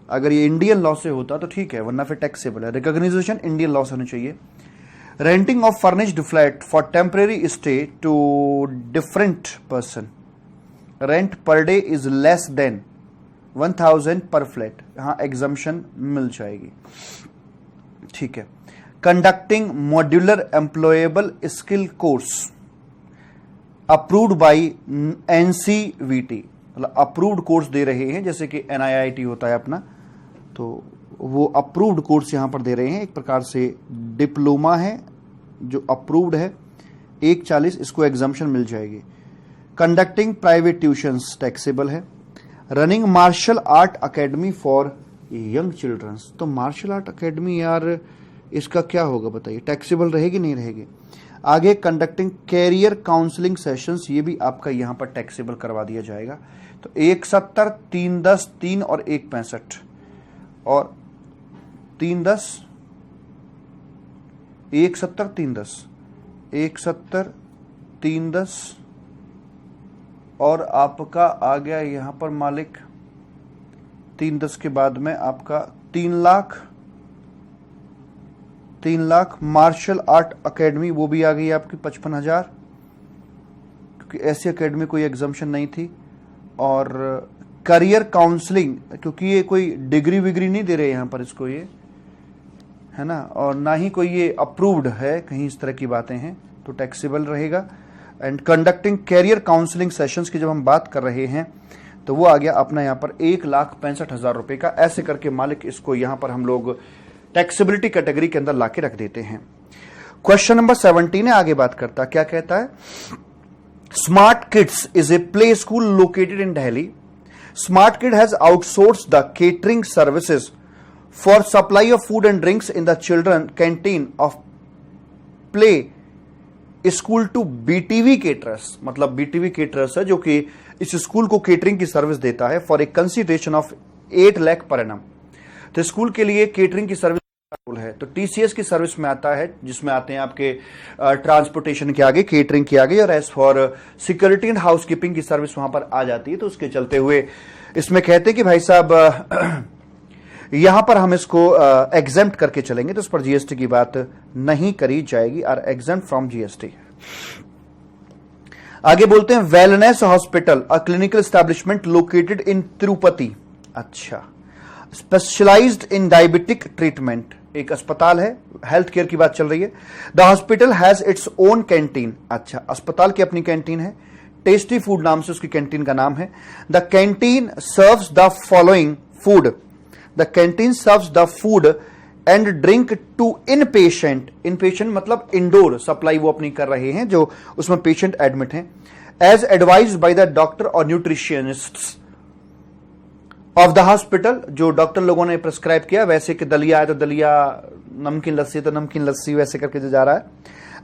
अगर ये इंडियन लॉ से होता तो ठीक है, वरना फिर टैक्सेबल है। रिकॉग्नाइजेशन इंडियन लॉ से होनी चाहिए। Renting of furnished flat for temporary stay to different person, rent per day is less than 1000 per flat, यहां एग्जम्पशन मिल जाएगी, ठीक है। Conducting modular employable skill course approved by NCVT, मतलब अप्रूव्ड कोर्स दे रहे हैं, जैसे कि एनआईआईटी होता है अपना, तो वो अप्रूव्ड कोर्स यहां पर दे रहे हैं। एक प्रकार से डिप्लोमा है जो अप्रूव्ड है, 140, इसको एग्जम्पशन मिल जाएगी। कंडक्टिंग प्राइवेट ट्यूशंस टैक्सेबल है। Running martial art academy for young childrens, तो मार्शल आर्ट अकेडमी यार इसका क्या होगा बताइए, टैक्सेबल रहेगी नहीं रहेगी। आगे कंडक्टिंग कैरियर काउंसलिंग सेशंस, ये भी आपका यहां पर टैक्सेबल करवा दिया जाएगा। तो 170, 310, 3 और 165 और 310, 170, 310, 170, 310 और आपका आ गया यहां पर मालिक 310 के बाद में आपका 3 लाख मार्शल आर्ट अकेडमी, वो भी आ गई आपकी 55,000, क्योंकि ऐसी अकेडमी कोई एग्जम्पशन नहीं थी। और करियर काउंसलिंग, क्योंकि ये कोई डिग्री विग्री नहीं दे रहे यहां पर इसको, ये है ना, और ना ही कोई ये अप्रूव्ड है, कहीं इस तरह की बातें हैं, तो टैक्सेबल रहेगा। And conducting career counselling sessions की जब हम बात कर रहे हैं तो वो आ गया अपना यहां पर 1,65,000 रुपए का। ऐसे करके मालिक इसको यहां पर हम लोग टैक्सेबिलिटी कैटेगरी के अंदर लाके रख देते हैं। क्वेश्चन नंबर 17 है, आगे बात करता क्या कहता है। Smart kids is a play school located in Delhi. Smart kid has outsourced the catering services for supply of food and drinks in the children canteen of play school to BTV caterers, मतलब BTV caterers है जो कि इस school को catering की service देता है for a consideration of 8 lakh per annum. तो स्कूल के लिए केटरिंग की सर्विस है, तो टीसीएस की सर्विस में आता है, जिसमें आते हैं आपके ट्रांसपोर्टेशन के आगे, केटरिंग के आगे, और as for security and housekeeping की सर्विस वहां पर आ जाती है। तो उसके चलते हुए इसमें कहते हैं कि भाई साहब यहां पर हम इसको एग्जेम्प्ट करके चलेंगे, तो उस पर जीएसटी की बात नहीं करी जाएगी, और एग्जेम्प्ट फ्रॉम जीएसटी। आगे बोलते हैं wellness hospital, a clinical establishment located in Tirupati. अच्छा, स्पेशलाइज्ड इन डायबिटिक ट्रीटमेंट, एक अस्पताल है, हेल्थ केयर की बात चल रही है। The hospital has its own canteen. अच्छा, अस्पताल की अपनी कैंटीन है, टेस्टी फूड नाम से उसकी कैंटीन का नाम है। The canteen serves the following food, the canteen serves the food and drink to inpatient, inpatient मतलब इंडोर सप्लाई वो अपनी कर रहे हैं, जो उसमें पेशेंट एडमिट हैं, as advised by the doctor और न्यूट्रिशनिस्ट्स ऑफ द हॉस्पिटल, जो डॉक्टर लोगों ने प्रिस्क्राइब किया, वैसे कि दलिया है तो दलिया, नमकीन लस्सी तो नमकीन लस्सी, वैसे करके जो जा रहा है।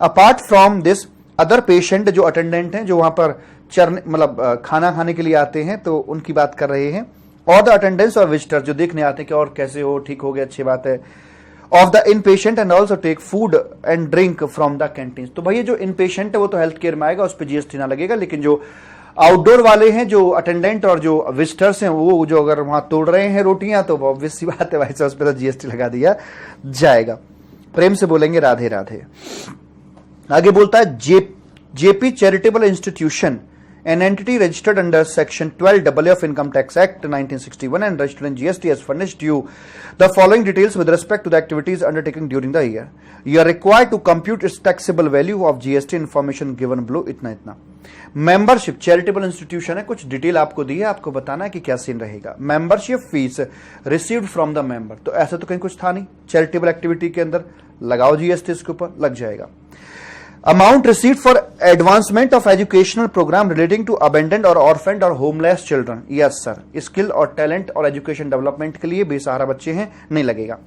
Apart from this other patient, जो अटेंडेंट हैं, जो वहां पर चरने मतलब खाना खाने के लिए आते हैं, तो उनकी बात कर रहे हैं। और द अटेंडेंस और विजिटर, जो देखने आते हैं कि और कैसे हो, ठीक हो गया, अच्छी बात है। Of the inpatient and also take food and drink from the canteen. तो भैया जो इन पेशेंट है वो तो हेल्थ केयर में आएगा, उस पर जीएसटी ना लगेगा, लेकिन जो आउटडोर वाले हैं, जो अटेंडेंट और जो विजिटर्स हैं, वो जो अगर वहां तोड़ रहे हैं रोटियां, तो ऑब्वियस सी बात है भाई साहब, उस पर तो जीएसटी लगा दिया जाएगा। प्रेम से बोलेंगे राधे राधे। आगे बोलता है JP charitable institution, an entity registered under section 12 of Income Tax Act 1961 and registered in GST has furnished you the following details with respect to the activities undertaken during the year. You are required to compute its taxable value of GST information given below, इतना। Membership charitable institution है, कुछ detail आपको दी है, आपको बताना है कि क्या सीन रहेगा। Membership fees received from the member, तो ऐसा तो कहीं कुछ था नहीं, चैरिटेबल एक्टिविटी के अंदर लगाओ जीएसटी, इसके ऊपर लग जाएगा। Amount received for advancement of educational program relating to abandoned और ऑर्फेंड और homeless children, yes sir, skill और टैलेंट और एजुकेशन डेवलपमेंट के लिए बेसहारा बच्चे हैं, नहीं लगेगा।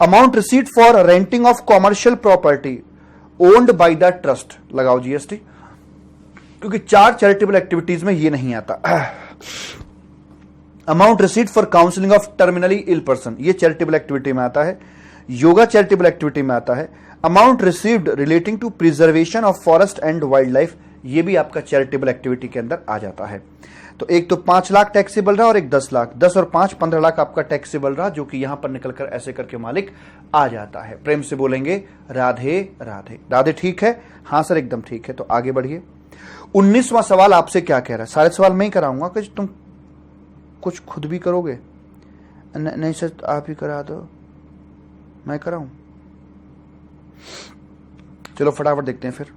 Amount received for renting of commercial property owned by the trust, लगाओ जीएसटी, क्योंकि 4 चैरिटेबल एक्टिविटीज में ये नहीं आता। Amount received for counselling of terminally ill person, ये चैरिटेबल एक्टिविटी में आता है। योगा चैरिटेबल एक्टिविटी में आता है। Amount received relating to preservation of forest and wildlife, ये भी आपका चैरिटेबल एक्टिविटी के अंदर आ जाता है। तो एक तो 5 लाख टैक्सेबल रहा और एक 10 लाख, 10 और 5 15 लाख आपका टैक्सेबल रहा, जो कि यहां पर निकलकर ऐसे करके मालिक आ जाता है। प्रेम से बोलेंगे राधे राधे। राधे ठीक है? हाँ सर एकदम ठीक है। तो आगे बढ़िए। 19वां सवाल आपसे क्या कह रहा है? सारे सवाल मैं ही कराऊंगा कि तुम कुछ खुद भी करोगे? नहीं सर आप ही करा दो, मैं कराऊं? चलो फटाफट देखते हैं फिर।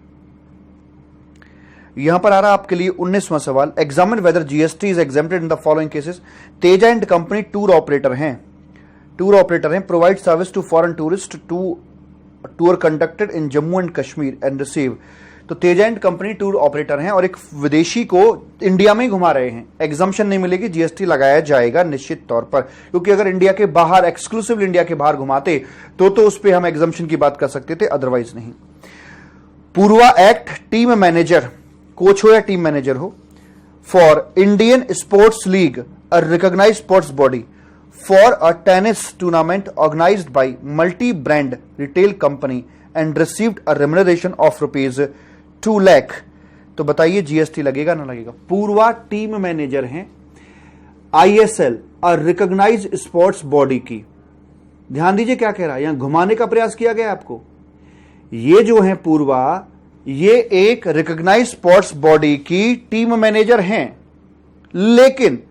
यहां पर आ रहा आपके लिए 19वां सवाल। Examine whether GST is exempted in the following cases. Teja and company tour operator हैं, provide service to foreign tourist to tour conducted in Jammu and Kashmir and receive. तो Teja and company tour operator हैं और एक विदेशी को इंडिया में ही घुमा रहे हैं। एग्जाम्पशन नहीं मिलेगी, जीएसटी लगाया जाएगा निश्चित तौर पर, क्योंकि अगर इंडिया के बाहर, एक्सक्लूसिव इंडिया के बाहर घुमाते तो उस पर हम एग्जाम्पशन की बात कर सकते थे, अदरवाइज नहीं। Purva act team manager, coach हो या टीम मैनेजर हो, for Indian sports league, a recognised sports body, for a tennis tournament organised by multi brand retail company and received a remuneration of ₹2 lakh. तो बताइए जीएसटी लगेगा ना लगेगा? Purva team manager हैं, ISL और रिकॉग्नाइज स्पोर्ट्स बॉडी की। ध्यान दीजिए क्या कह रहा है, यहां घुमाने का प्रयास किया गया आपको। ये जो है पूर्वा, ये एक रिकॉग्नाइज स्पोर्ट्स बॉडी की टीम मैनेजर हैं, लेकिन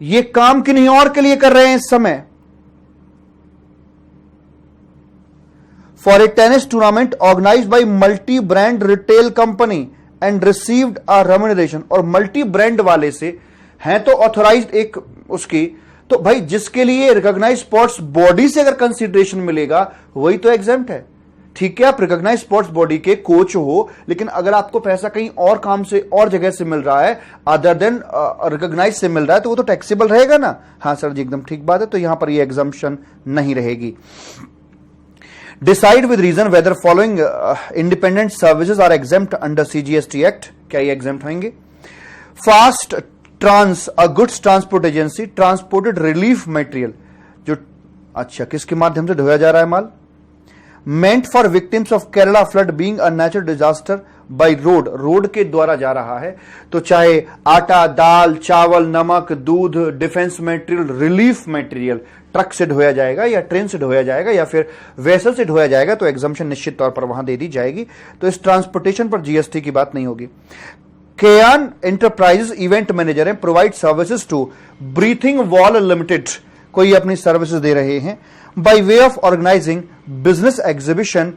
ये काम किन्हीं और के लिए कर रहे हैं इस समय। For a tennis tournament organized by multi-brand retail company and received a remuneration, और मल्टी ब्रांड वाले से हैं तो ऑथोराइज्ड एक उसकी, तो भाई जिसके लिए रिकॉग्नाइज स्पोर्ट्स बॉडी से अगर कंसीडरेशन मिलेगा वही तो एग्जेम्प्ट है। ठीक है, आप रिकॉग्नाइज स्पोर्ट्स बॉडी के कोच हो, लेकिन अगर आपको पैसा कहीं और काम से और जगह से मिल रहा है अदर देन रिकॉग्नाइज से मिल रहा है, तो वो तो टैक्सेबल रहेगा ना। हाँ सर जी एकदम ठीक बात है। तो यहां पर ये एग्जम्पशन नहीं रहेगी। Decide with reason whether following independent services are exempt under CGST act, क्या ये एग्जेम्प्ट होंगे? Fast trans, a goods transport agency transported relief material, जो अच्छा किसके माध्यम से ढोया जा रहा है माल? Meant for victims of Kerala flood being a natural disaster by road, road के द्वारा जा रहा है। तो चाहे आटा, दाल, चावल, नमक, दूध, defence material, relief material truck से ढोया जाएगा या ट्रेन से ढोया जाएगा या फिर वेसल से ढोया जाएगा, तो एग्जम्पशन निश्चित तौर पर वहां दे दी जाएगी। तो इस ट्रांसपोर्टेशन पर जीएसटी की बात नहीं होगी। केयान एंटरप्राइजेस इवेंट मैनेजर है, provide services to breathing wall limited, कोई अपनी सर्विसेज दे रहे हैं, by way of organising business exhibition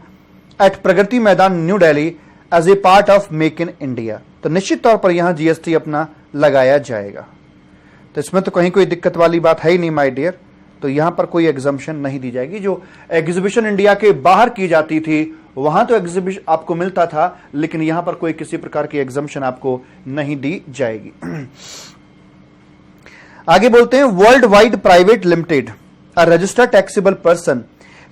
at Pragati Maidan New Delhi as a part of make in India. तो निश्चित तौर पर यहां जीएसटी अपना लगाया जाएगा। तो इसमें तो कहीं कोई दिक्कत वाली बात है ही नहीं माय डियर। तो यहां पर कोई एग्जम्पशन नहीं दी जाएगी। जो एग्जीबिशन इंडिया के बाहर की जाती थी वहां तो एग्जीबिशन आपको मिलता था, लेकिन यहां पर कोई किसी प्रकार की एग्जम्पशन आपको नहीं दी जाएगी। आगे बोलते हैं, world wide private limited, a registered taxable person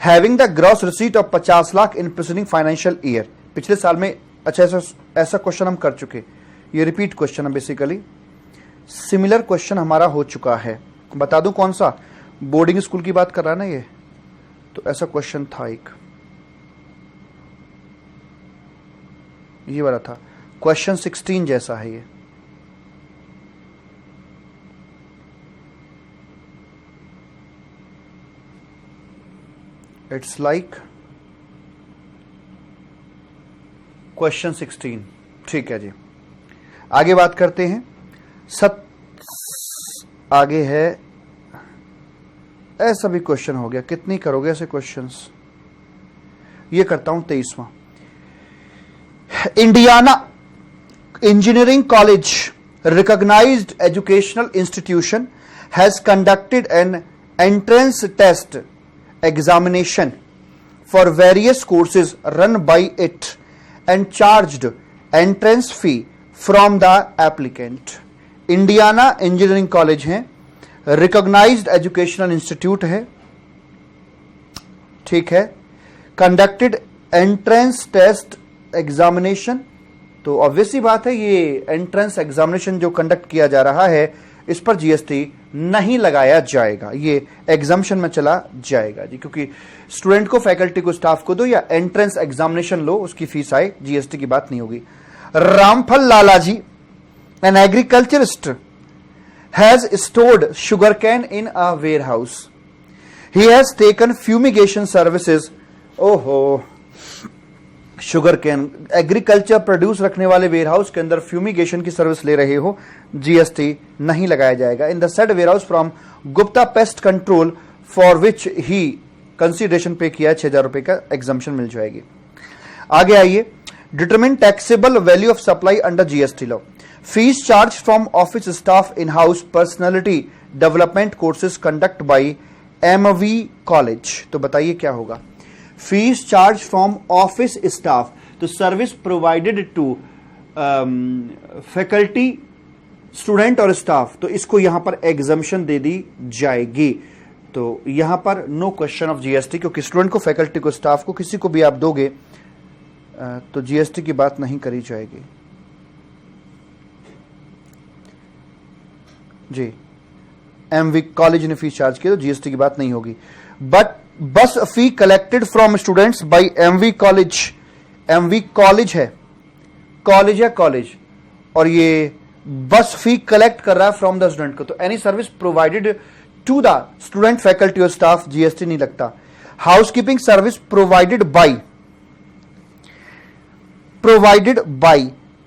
having the gross receipt of 50 lakh in preceding financial year. पिछले साल में अच्छा ऐसा क्वेश्चन हम कर चुके, ये रिपीट क्वेश्चन है बेसिकली। सिमिलर क्वेश्चन हमारा हो चुका है, बता दूं कौन सा? बोर्डिंग स्कूल की बात कर रहा है ना ये, तो ऐसा क्वेश्चन था एक, ये वाला था क्वेश्चन 16 जैसा है ये। It's like question 16। ठीक है जी, आगे बात करते हैं। आगे है, ऐसा भी क्वेश्चन हो गया, कितनी करोगे ऐसे क्वेश्चंस? ये करता हूं 23वां। Indiana engineering college, recognised educational institution, has conducted an entrance test examination for various courses run by it and charged entrance fee from the applicant. Indiana engineering college है, रिकॉग्नाइज्ड एजुकेशनल इंस्टीट्यूट है, ठीक है, conducted entrance test examination, तो obviously बात है ये entrance examination जो conduct किया जा रहा है इस पर जीएसटी नहीं लगाया जाएगा, ये एग्जामिनेशन में चला जाएगा जी, क्योंकि स्टूडेंट को, फैकल्टी को, स्टाफ को दो या एंट्रेंस एग्जामिनेशन लो, उसकी फीस आए, जीएसटी की बात नहीं होगी। Ramphal Lalaji, an agriculturist, has stored sugarcane in a warehouse, he has taken fumigation services. ओहो, शुगर कैन, एग्रीकल्चर प्रोड्यूस रखने वाले वेयर हाउस के अंदर फ्यूमिगेशन की सर्विस ले रहे हो, जीएसटी नहीं लगाया जाएगा। In the said warehouse from Gupta pest control for which he consideration pay किया 6,000 रुपए का एग्जाम्पशन मिल जाएगी। आगे आइए, determine taxable value of supply under GST law, fees charge from office staff in house personality development courses conduct by MV college. तो बताइए क्या होगा, fees charge from office staff, तो service provided to faculty, student और staff, तो इसको यहां पर एग्जम्पशन दे दी जाएगी। तो यहां पर नो क्वेश्चन ऑफ जीएसटी, क्योंकि स्टूडेंट को, फैकल्टी को, स्टाफ को, किसी को भी आप दोगे तो जीएसटी की बात नहीं करी जाएगी जी। एमवी कॉलेज ने फीस चार्ज की तो जीएसटी की बात नहीं होगी। But bus fee collected from students by MV college, MV college है, कॉलेज, और ये बस फी कलेक्ट कर रहा है फ्रॉम द स्टूडेंट को, तो any service provided to the student, faculty और स्टाफ, जीएसटी नहीं लगता। Housekeeping service provided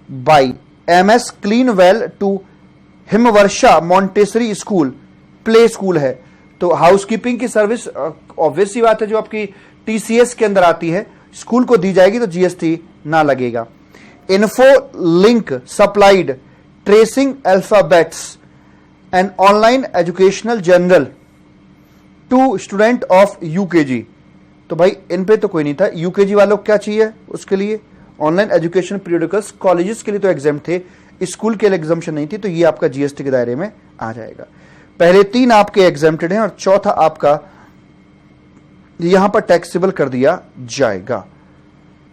by MS clean well to Himvarsha Montessori school, play school है, तो हाउसकीपिंग की सर्विस ऑब्वियसली बात है जो आपकी टीसीएस के अंदर आती है, स्कूल को दी जाएगी तो जीएसटी ना लगेगा। Info link supplied tracing alphabets and online educational journal to student of UKG, तो भाई इन पे तो कोई नहीं था, यूकेजी वालों को क्या चाहिए, उसके लिए ऑनलाइन एजुकेशन पीरियडिकल्स, कॉलेजेस के लिए तो एग्जाम थे, स्कूल के लिए एग्जाम्पशन नहीं थी, तो ये आपका जीएसटी के दायरे में आ जाएगा। पहले 3 आपके एग्जेम्प्टेड हैं और चौथा आपका यहां पर टैक्सेबल कर दिया जाएगा।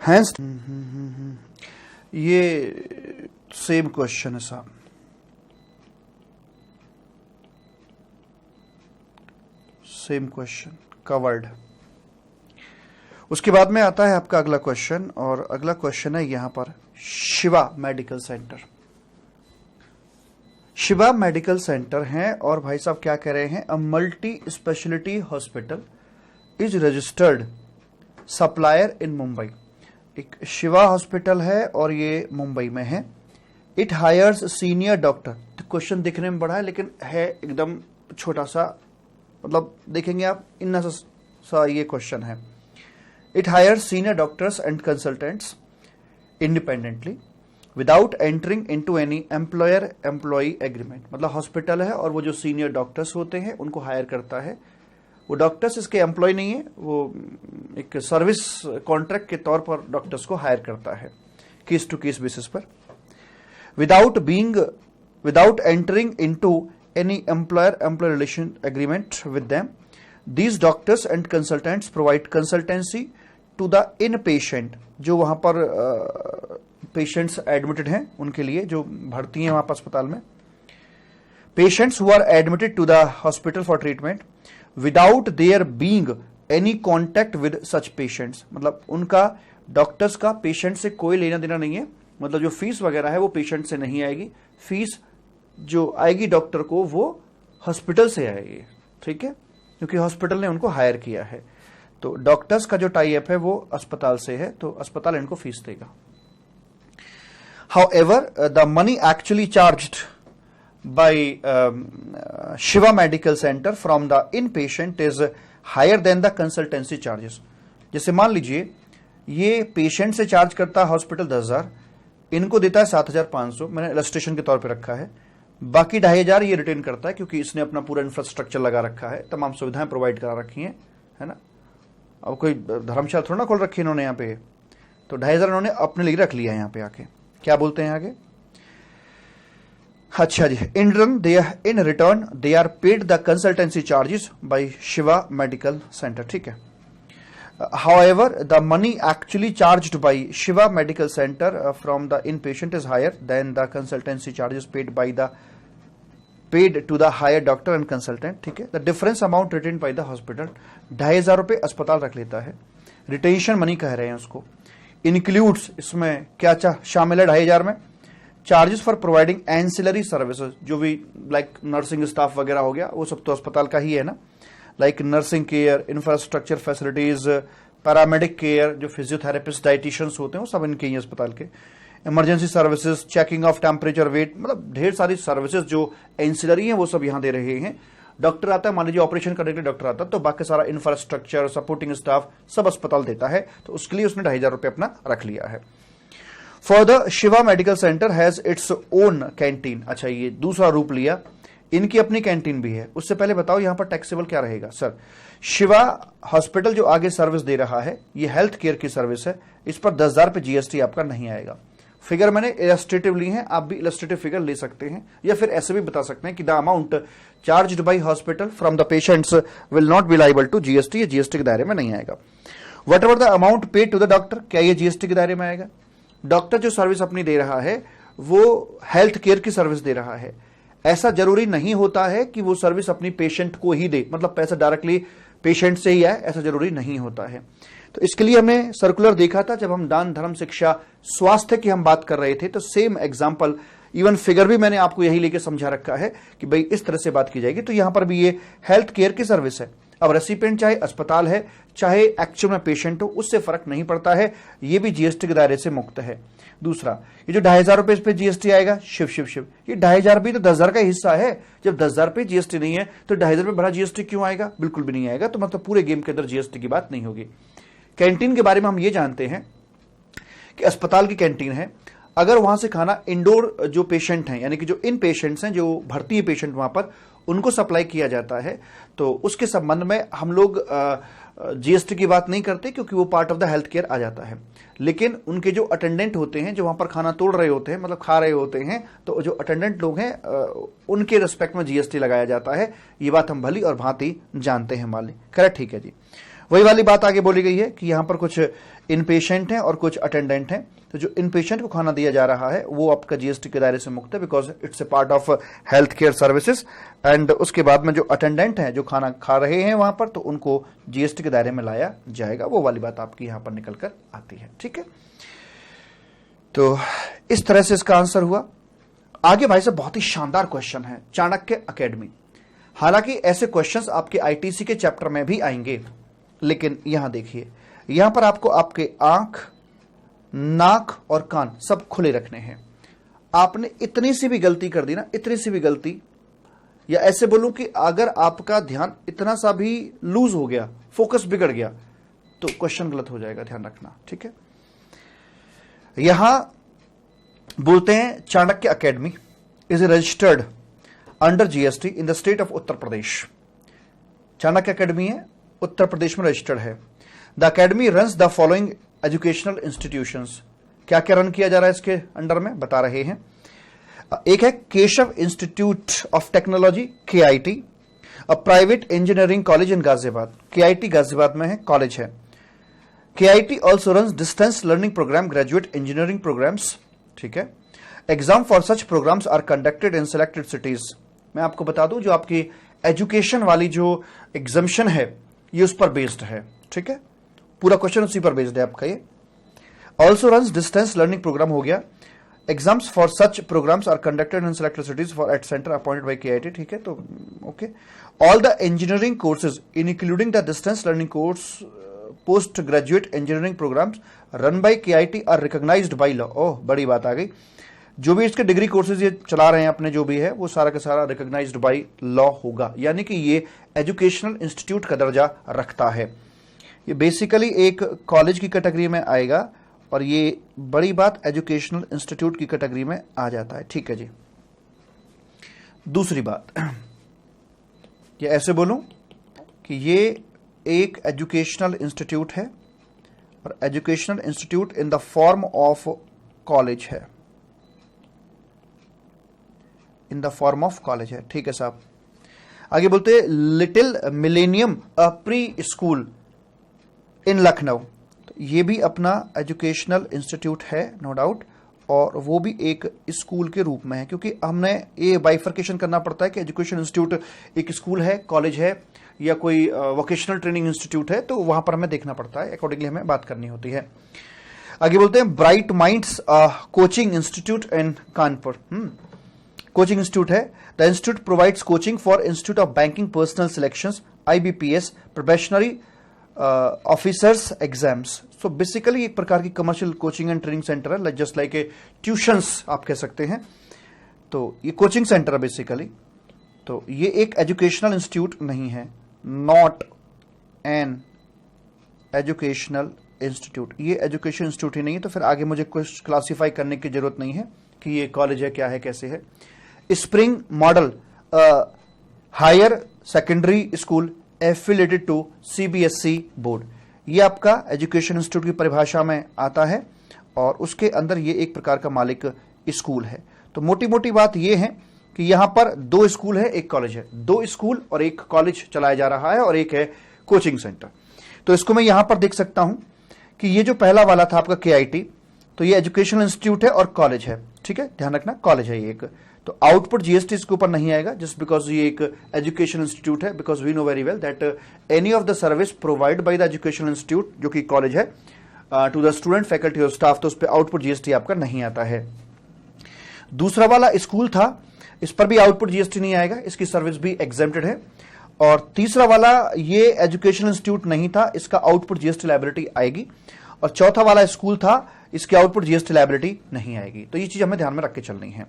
हैंस ये सेम क्वेश्चन है साहब, सेम क्वेश्चन कवर्ड। उसके बाद में आता है आपका अगला क्वेश्चन, और अगला क्वेश्चन है यहां पर Shiva medical centre. Shiva medical centre है और भाई साहब क्या कह रहे हैं, a multi speciality hospital is registered supplier in Mumbai. एक शिवा हॉस्पिटल है और ये मुंबई में है। इट हायर्स सीनियर डॉक्टर, तो क्वेश्चन दिखने में बड़ा है लेकिन है एकदम छोटा सा, मतलब देखेंगे आप इतना सा ये क्वेश्चन है। It hires senior doctors and consultants independently without entering into any employer employee agreement, मतलब हॉस्पिटल है और वो जो सीनियर डॉक्टर्स होते हैं उनको हायर करता है, वो डॉक्टर्स इसके एम्प्लॉय नहीं है, वो एक सर्विस कॉन्ट्रैक्ट के तौर पर डॉक्टर्स को हायर करता है केस टू केस बेसिस पर, without entering into any employer employee relation agreement with them. These doctors and consultants provide consultancy to the inpatient, जो वहां पर पेशेंट्स एडमिटेड हैं उनके लिए, जो भर्ती हैं वहां पर अस्पताल में, patients who are admitted to the hospital for treatment without their being any contact with such patients, मतलब उनका डॉक्टर्स का पेशेंट से कोई लेना देना नहीं है, मतलब जो फीस वगैरह है वो पेशेंट से नहीं आएगी, फीस जो आएगी डॉक्टर को वो हॉस्पिटल से आएगी, ठीक है, क्योंकि हॉस्पिटल ने उनको हायर किया है। तो डॉक्टर्स का जो टाई अप है वो अस्पताल से है, तो अस्पताल इनको फीस देगा। However, the money actually charged by Shiva Medical Center from the inpatient is higher than the consultancy charges. जैसे मान लीजिए ये पेशेंट से चार्ज करता है हॉस्पिटल 10,000, इनको देता है 7,500, मैंने इलस्ट्रेशन के तौर पे रखा है, बाकी 2,500 ये रिटेन करता है क्योंकि इसने अपना पूरा इंफ्रास्ट्रक्चर लगा रखा है, तमाम सुविधाएं प्रोवाइड करा रखी हैं, है ना। अब कोई धर्मशाला थोड़ा ना खोल रखी इन्होंने यहाँ पे, तो 2,500 इन्होंने अपने लिए रख लिया यहाँ पे आके। क्या बोलते हैं आगे? अच्छा जी, in return they are paid the consultancy charges by Shiva medical centre. ठीक है। However, the money actually charged by Shiva Medical Center from the inpatient is higher than the consultancy charges paid to the hired doctor and consultant। ठीक है। The difference amount retained by the hospital, 2,500 रुपए अस्पताल रख लेता है, retention money कह रहे हैं उसको। इंक्लूड्स, इसमें क्या शामिल है 2,500 में? Charges for providing ancillary services, जो भी लाइक नर्सिंग स्टाफ वगैरह हो गया, वो सब तो अस्पताल का ही है ना, like nursing care, infrastructure facilities, paramedic care, जो फिजियोथेरेपिस्ट, डाइटिशियंस होते हैं वो सब इनके ही अस्पताल के, emergency services, checking of temperature, weight, मतलब ढेर सारी सर्विसेज जो एंसिलरी हैं वो सब यहाँ दे रहे हैं। डॉक्टर आता है, मान लीजिए ऑपरेशन करने के लिए डॉक्टर आता है, तो बाकी सारा इंफ्रास्ट्रक्चर, सपोर्टिंग स्टाफ सब अस्पताल देता है, तो उसके लिए उसने 2,500 रुपये अपना रख लिया है। For the Shiva medical centre has its own canteen. अच्छा, ये दूसरा रूप लिया, इनकी अपनी कैंटीन भी है। उससे पहले बताओ यहां पर टैक्सेबल क्या रहेगा? सर, शिवा हॉस्पिटल जो आगे सर्विस दे रहा है ये हेल्थ केयर की सर्विस है, इस पर 10,000 पे जीएसटी आपका नहीं आएगा। फिगर मैंने इलस्ट्रेटिव ली है, आप भी इलस्ट्रेटिव फिगर ले सकते हैं, या फिर ऐसे भी बता सकते हैं कि the amount charged by hospital from the patients will not be liable to GST, ये जीएसटी के दायरे में नहीं आएगा। Whatever the amount paid to the doctor, क्या ये जीएसटी के दायरे में आएगा? डॉक्टर जो सर्विस अपनी दे रहा है वो हेल्थ केयर की सर्विस दे रहा है, ऐसा जरूरी नहीं होता है कि वो सर्विस अपनी पेशेंट को ही दे, मतलब पैसा डायरेक्टली पेशेंट से ही आए, ऐसा जरूरी नहीं होता है। तो इसके लिए हमने सर्कुलर देखा था जब हम दान, धर्म, शिक्षा, स्वास्थ्य की हम बात कर रहे थे, तो सेम एग्जांपल, इवन फिगर भी मैंने आपको यही लेके समझा रखा है कि भाई इस तरह से बात की जाएगी। तो यहां पर भी ये हेल्थ केयर की सर्विस है। अब रेसिपिएंट चाहे अस्पताल है चाहे एक्चुअल में पेशेंट हो, उससे फर्क नहीं पड़ता है, ये भी जीएसटी के दायरे से मुक्त है। दूसरा, ये जो 2,500 रुपए इस पे जीएसटी आएगा, शिव शिव शिव, ये 2,500 भी तो 10,000 का हिस्सा है। जब 10,000 पे जीएसटी नहीं है तो 2,500 रुपए भरा जीएसटी क्यों आएगा? बिल्कुल भी नहीं आएगा। तो मतलब पूरे गेम के अंदर जीएसटी की बात नहीं होगी। कैंटीन के बारे में हम ये जानते हैं कि अस्पताल की कैंटीन है, अगर वहां से खाना इंडोर जो पेशेंट हैं, यानी कि जो इन पेशेंट्स हैं, जो भर्ती है पेशेंट वहां पर, उनको सप्लाई किया जाता है, तो उसके संबंध में हम लोग जीएसटी की बात नहीं करते, क्योंकि वो part of the health care आ जाता है। लेकिन उनके जो अटेंडेंट होते हैं, जो वहां पर खाना तोड़ रहे होते हैं, मतलब खा रहे होते हैं, तो जो अटेंडेंट लोग हैं उनके रिस्पेक्ट में जीएसटी लगाया जाता है। ये बात हम भली और भांति जानते हैं मालिक। करेक्ट, ठीक है जी। वही वाली बात आगे बोली गई है कि यहां पर कुछ इन पेशेंट हैं और कुछ अटेंडेंट हैं। तो जो इन पेशेंट को खाना दिया जा रहा है वो आपका जीएसटी के दायरे से मुक्त है, because it's a part of health care services. And उसके बाद में जो अटेंडेंट हैं, जो खाना खा रहे हैं वहां पर, तो उनको जीएसटी के दायरे में लाया जाएगा। वो वाली बात आपकी यहां पर निकल कर आती है। ठीक है, तो इस तरह से इसका आंसर हुआ। आगे भाई साहब बहुत ही शानदार क्वेश्चन है, चाणक्य अकेडमी। हालांकि ऐसे क्वेश्चंस आपके आईटीसी के चैप्टर में भी आएंगे, लेकिन यहां देखिए, यहां पर आपको आपके आंख, नाक और कान सब खुले रखने हैं। आपने इतनी सी भी गलती कर दी ना, इतनी सी भी गलती, या ऐसे बोलूं कि अगर आपका ध्यान इतना सा भी लूज हो गया, फोकस बिगड़ गया, तो क्वेश्चन गलत हो जाएगा, ध्यान रखना। ठीक है, यहां बोलते हैं Chanakya academy is registered under GST in the state of Uttar Pradesh. Chanakya academy है, उत्तर प्रदेश में रजिस्टर्ड है। The academy runs the following educational institutions. क्या क्या रन किया जा रहा है इसके अंडर में बता रहे हैं। एक है Keshav institute of technology, KIT, a private engineering college in Ghaziabad. KIT Ghaziabad में है, कॉलेज है। KIT also runs distance learning program, graduate engineering programs. ठीक है, exam for such programmes are conducted in selected cities. मैं आपको बता दूं, जो आपकी एजुकेशन वाली जो एग्जामिशन है ये उस पर बेस्ड है। ठीक है, पूरा क्वेश्चन उसी पर बेस्ड है आपका ये। Also runs distance learning programme हो गया। Exams for such programmes are conducted in selected cities for at centre appointed by KIT। ठीक है, तो okay. All the engineering courses including the distance learning course, post graduate engineering programmes run by KIT are recognised by law. ओह, बड़ी बात आ गई। जो भी इसके डिग्री कोर्सेज ये चला रहे हैं अपने, जो भी है वो सारा का सारा रिकॉग्नाइज्ड बाय लॉ होगा, यानी कि ये एजुकेशनल इंस्टीट्यूट का दर्जा रखता है। ये बेसिकली एक कॉलेज की कैटेगरी में आएगा, और ये बड़ी बात एजुकेशनल इंस्टीट्यूट की कैटेगरी में आ जाता है। ठीक है जी। दूसरी बात, ये ऐसे बोलूं कि ये एक एजुकेशनल इंस्टीट्यूट है, और educational institute in the form of college है, in the form of college है। ठीक है साहब। आगे बोलते हैं little millennium pre school in Lucknow, तो ये भी अपना एजुकेशनल इंस्टीट्यूट है नो डाउट, और वो भी एक स्कूल के रूप में है, क्योंकि हमने ये बाइफर्केशन करना पड़ता है कि एजुकेशन इंस्टीट्यूट एक स्कूल है, कॉलेज है, या कोई वोकेशनल ट्रेनिंग इंस्टीट्यूट है, तो वहां पर हमें देखना पड़ता है, अकॉर्डिंगली हमें बात करनी होती है। आगे बोलते हैं bright minds coaching institute in Kanpur, coaching institute है। The institute provides coaching for institute of banking personal selections, IBPS, probationary officers exams. So basically एक प्रकार की commercial coaching and training centre है, जस्ट लाइक ए ट्यूशंस आप कह सकते हैं। तो ये कोचिंग सेंटर है बेसिकली। तो ये एक एजुकेशनल इंस्टीट्यूट नहीं है, नॉट एन एजुकेशनल इंस्टीट्यूट, ये एजुकेशन इंस्टीट्यूट ही नहीं है। तो फिर आगे मुझे कुछ क्लासिफाई करने की जरूरत नहीं है कि ये कॉलेज है, क्या है, कैसे है। Spring model higher secondary school affiliated to CBSE board, ये आपका एजुकेशन इंस्टीट्यूट की परिभाषा में आता है, और उसके अंदर ये एक प्रकार का मालिक स्कूल है। तो मोटी मोटी बात ये है कि यहां पर 2 स्कूल है, एक कॉलेज है, 2 स्कूल और एक कॉलेज चलाया जा रहा है, और एक है कोचिंग सेंटर। तो इसको मैं यहां पर देख सकता हूं कि ये जो पहला वाला था आपका KIT, तो ये एजुकेशनल इंस्टीट्यूट है और कॉलेज है। ठीक है, ध्यान रखना, कॉलेज है ये एक। तो आउटपुट GST इसके ऊपर नहीं आएगा, जस्ट बिकॉज ये एक एजुकेशन इंस्टीट्यूट है, because we know very well that any of the service provide by the educational institute, जो कि कॉलेज है, टू द स्टूडेंट, फैकल्टी और स्टाफ, तो उस पर आउटपुट GST आपका नहीं आता है। दूसरा वाला स्कूल था, इस पर भी आउटपुट GST नहीं आएगा, इसकी सर्विस भी एग्जेम्प्टेड है। और तीसरा वाला ये एजुकेशनल इंस्टीट्यूट नहीं था, इसका आउटपुट GST लायबिलिटी आएगी। और चौथा वाला स्कूल था, इसके आउटपुट GST लायबिलिटी नहीं आएगी। तो ये चीज हमें ध्यान में रख के चलनी है।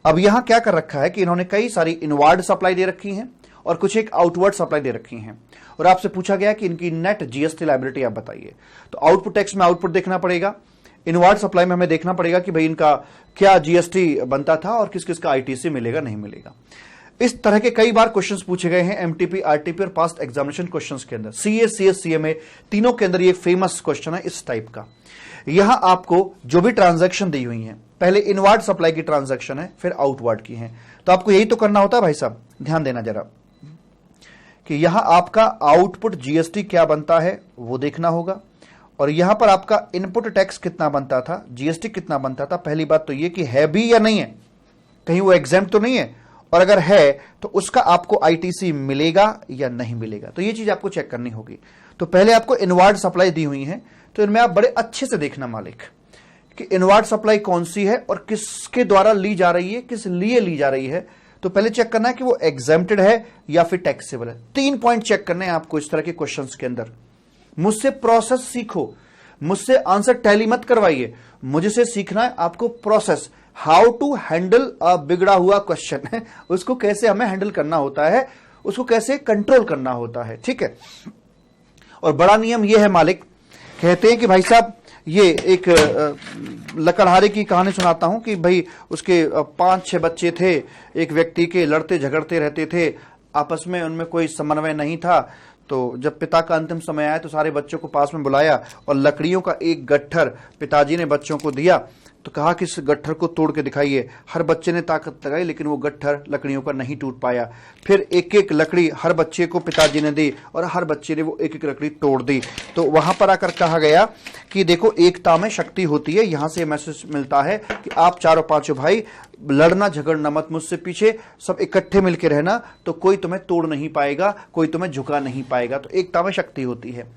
अब यहां क्या कर रखा है कि इन्होंने कई सारी इनवर्ड सप्लाई दे रखी हैं और कुछ एक आउटवर्ड सप्लाई दे रखी हैं, और आपसे पूछा गया कि इनकी नेट GST लायबिलिटी आप बताइए। तो आउटपुट टैक्स में आउटपुट देखना पड़ेगा, इनवर्ड सप्लाई में हमें देखना पड़ेगा कि भाई इनका क्या GST बनता था और किस किस का ITC मिलेगा, नहीं मिलेगा। इस तरह के कई बार क्वेश्चंस पूछे गए हैं MTP, RTP और पास्ट एग्जामिनेशन क्वेश्चंस के अंदर। CA, CS, CMA तीनों के अंदर ये फेमस क्वेश्चन है इस टाइप का। यहां आपको जो भी ट्रांजैक्शन दी हुई है, पहले इनवर्ड सप्लाई की ट्रांजैक्शन है, फिर आउटवर्ड की है, तो आपको यही तो करना होता है भाई साहब। ध्यान देना जरा कि यहां आपका आउटपुट GST क्या बनता है वो देखना होगा, और यहां पर आपका इनपुट टैक्स कितना बनता था, GST कितना बनता था। पहली बात तो ये कि है भी या नहीं है, कहीं वो एग्जाम्प्ट तो नहीं है, और अगर है तो उसका आपको ITC मिलेगा या नहीं मिलेगा, तो ये चीज आपको चेक करनी होगी। तो पहले आपको इनवर्ड सप्लाई दी हुई है, तो इनमें आप बड़े अच्छे से देखना मालिक कि इनवर्ड सप्लाई कौन सी है और किसके द्वारा ली जा रही है, किस लिए ली जा रही है। तो पहले चेक करना है कि वो एग्जेम्प्टेड है या फिर टैक्सेबल है। 3 पॉइंट चेक करने हैं आपको इस तरह के क्वेश्चंस के अंदर। मुझसे प्रोसेस सीखो, मुझसे आंसर टैली मत करवाइए, मुझसे सीखना है आपको process, how to handle a बिगड़ा हुआ क्वेश्चन है, उसको कैसे हमें हैंडल करना होता है, उसको कैसे कंट्रोल करना होता है। ठीक है, और बड़ा नियम यह है मालिक, कहते हैं कि भाई साहब ये एक लकड़हारे की कहानी सुनाता हूं कि भाई उसके 5-6 बच्चे थे, एक व्यक्ति के, लड़ते झगड़ते रहते थे, आपस में उनमें कोई समन्वय नहीं था। तो जब पिता का अंतिम समय आया तो सारे बच्चों को पास में बुलाया और लकड़ियों का एक गट्ठर पिताजी ने बच्चों को दिया, तो कहा कि इस गट्ठर को तोड़ के दिखाइए। हर बच्चे ने ताकत लगाई, लेकिन वो गट्ठर लकड़ियों का नहीं टूट पाया। फिर एक एक लकड़ी हर बच्चे को पिताजी ने दी और हर बच्चे ने वो एक एक लकड़ी तोड़ दी। तो वहां पर आकर कहा गया कि देखो एकता में शक्ति होती है। यहां से मैसेज मिलता है कि आप चारों पांचों भाई लड़ना झगड़ना मत, मुझसे पीछे सब इकट्ठे मिलकर रहना, तो कोई तुम्हें तोड़ नहीं पाएगा, कोई तुम्हें झुका नहीं पाएगा। तो एकता में शक्ति होती है।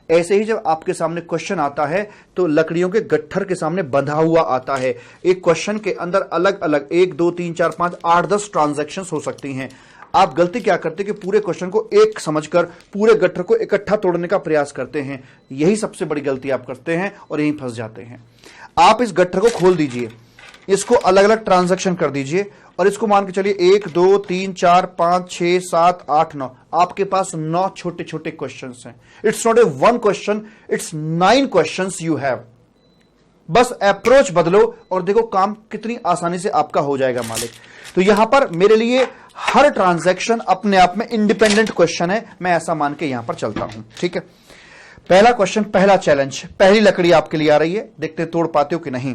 ऐसे ही जब आपके सामने क्वेश्चन आता है तो लकड़ियों के गट्ठर के सामने बंधा हुआ आता है। एक क्वेश्चन के अंदर अलग अलग 1 2 3 4 5 8 10 ट्रांजैक्शन हो सकती हैं। आप गलती क्या करते कि पूरे क्वेश्चन को एक समझकर पूरे गट्ठर को इकट्ठा तोड़ने का प्रयास करते हैं। यही सबसे बड़ी गलती आप करते हैं और यहीं फंस जाते हैं। आप इस गट्ठर को खोल दीजिए, इसको अलग अलग ट्रांजैक्शन कर दीजिए और इसको मान के चलिए 1 2 3 4 5 6 7 8 9, आपके पास 9 छोटे छोटे क्वेश्चंस हैं। It's not a 1 question, it's 9 questions you have. बस अप्रोच बदलो और देखो काम कितनी आसानी से आपका हो जाएगा मालिक। तो यहां पर मेरे लिए हर ट्रांजैक्शन अपने आप में इंडिपेंडेंट क्वेश्चन है, मैं ऐसा मान के यहां पर चलता हूं। ठीक है, पहला क्वेश्चन, पहला चैलेंज, पहली लकड़ी आपके लिए आ रही है, देखते तोड़ पाते हो कि नहीं।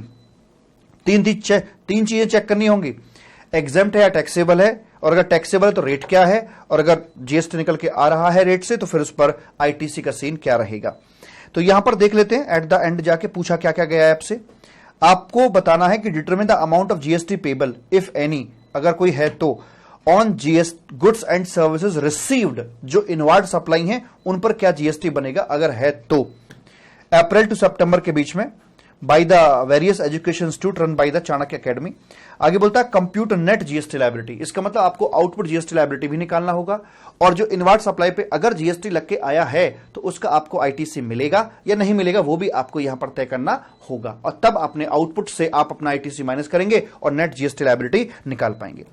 तीन चीजें चेक करनी होंगी, एग्जेम्प्ट है या टैक्सेबल है, और अगर टैक्सेबल है तो रेट क्या है, और अगर जीएसटी निकल के आ रहा है रेट से तो फिर उस पर आईटीसी का सीन क्या रहेगा। तो यहां पर देख लेते हैं, एट द एंड जाके पूछा क्या क्या गया है आपसे। आपको बताना है कि determine the amount of GST payable if any, अगर कोई है तो, on GST goods and services received, जो इनवर्ड सप्लाई हैं उन पर क्या जीएसटी बनेगा अगर है तो, अप्रैल टू सितंबर के बीच में, by the various education institute run by the Chanakya academy. आगे बोलता है कंप्यूट नेट जीएसटी लायबिलिटी, इसका मतलब आपको आउटपुट जीएसटी लायबिलिटी भी निकालना होगा, और जो इनवर्ड सप्लाई पे अगर जीएसटी लग के आया है तो उसका आपको आईटीसी मिलेगा या नहीं मिलेगा वो भी आपको यहां पर तय करना होगा, और तब अपने आउटपुट से आप अपना आईटीसी माइनस करेंगे और नेट जीएसटी लायबिलिटी निकाल पाएंगे।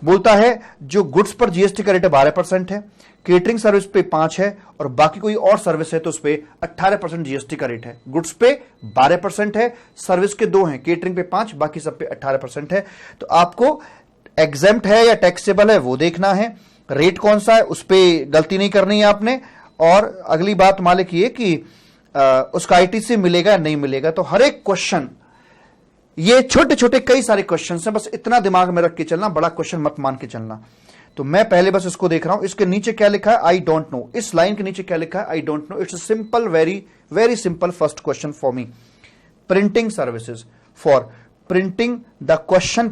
बोलता है जो गुड्स पर जीएसटी का रेट 12% है, केटरिंग सर्विस पे 5 है, और बाकी कोई और सर्विस है तो उस पर 18% जीएसटी का रेट है। गुड्स पे 12% है, सर्विस के 2 हैं, केटरिंग पे 5, बाकी सब पे 18% है। तो आपको एग्जेम्प्ट है या टैक्सेबल है वो देखना है, रेट कौन सा है उस पर गलती नहीं करनी है आपने, और अगली बात मालिक ये कि उसका आईटीसी मिलेगा या नहीं मिलेगा। तो हर एक क्वेश्चन, ये छोटे छोटे कई सारे क्वेश्चन हैं, बस इतना दिमाग में रख के चलना, बड़ा क्वेश्चन मत मान के चलना। तो मैं पहले बस इसको देख रहा हूं, इसके नीचे क्या लिखा है, आई डोंट नो, इस लाइन के नीचे क्या लिखा है, I don't know. It's simple, very very simple first question for me. Printing services for printing the question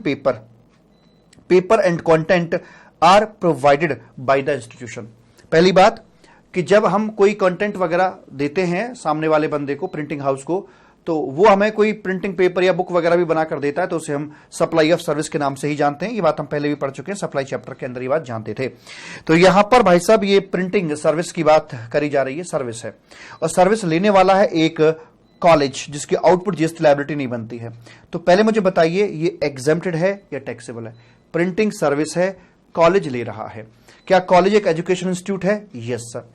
paper and content are provided by the institution. पहली बात कि जब हम कोई कंटेंट वगैरह देते हैं सामने वाले बंदे को, प्रिंटिंग हाउस को, तो वो हमें कोई प्रिंटिंग पेपर या बुक वगैरह भी बनाकर देता है तो उसे हम सप्लाई ऑफ सर्विस के नाम से ही जानते हैं। ये बात हम पहले भी पढ़ चुके हैं, सप्लाई चैप्टर के अंदर ये बात जानते थे। तो यहां पर भाई साहब ये प्रिंटिंग सर्विस की बात करी जा रही है, सर्विस है, और सर्विस लेने वाला है एक कॉलेज जिसकी आउटपुट जीएसटी लायबिलिटी नहीं बनती है। तो पहले मुझे बताइए ये एग्जेम्प्टेड है या टैक्सेबल है। प्रिंटिंग सर्विस है, कॉलेज ले रहा है, क्या कॉलेज एक एजुकेशन इंस्टीट्यूट है? Yes sir.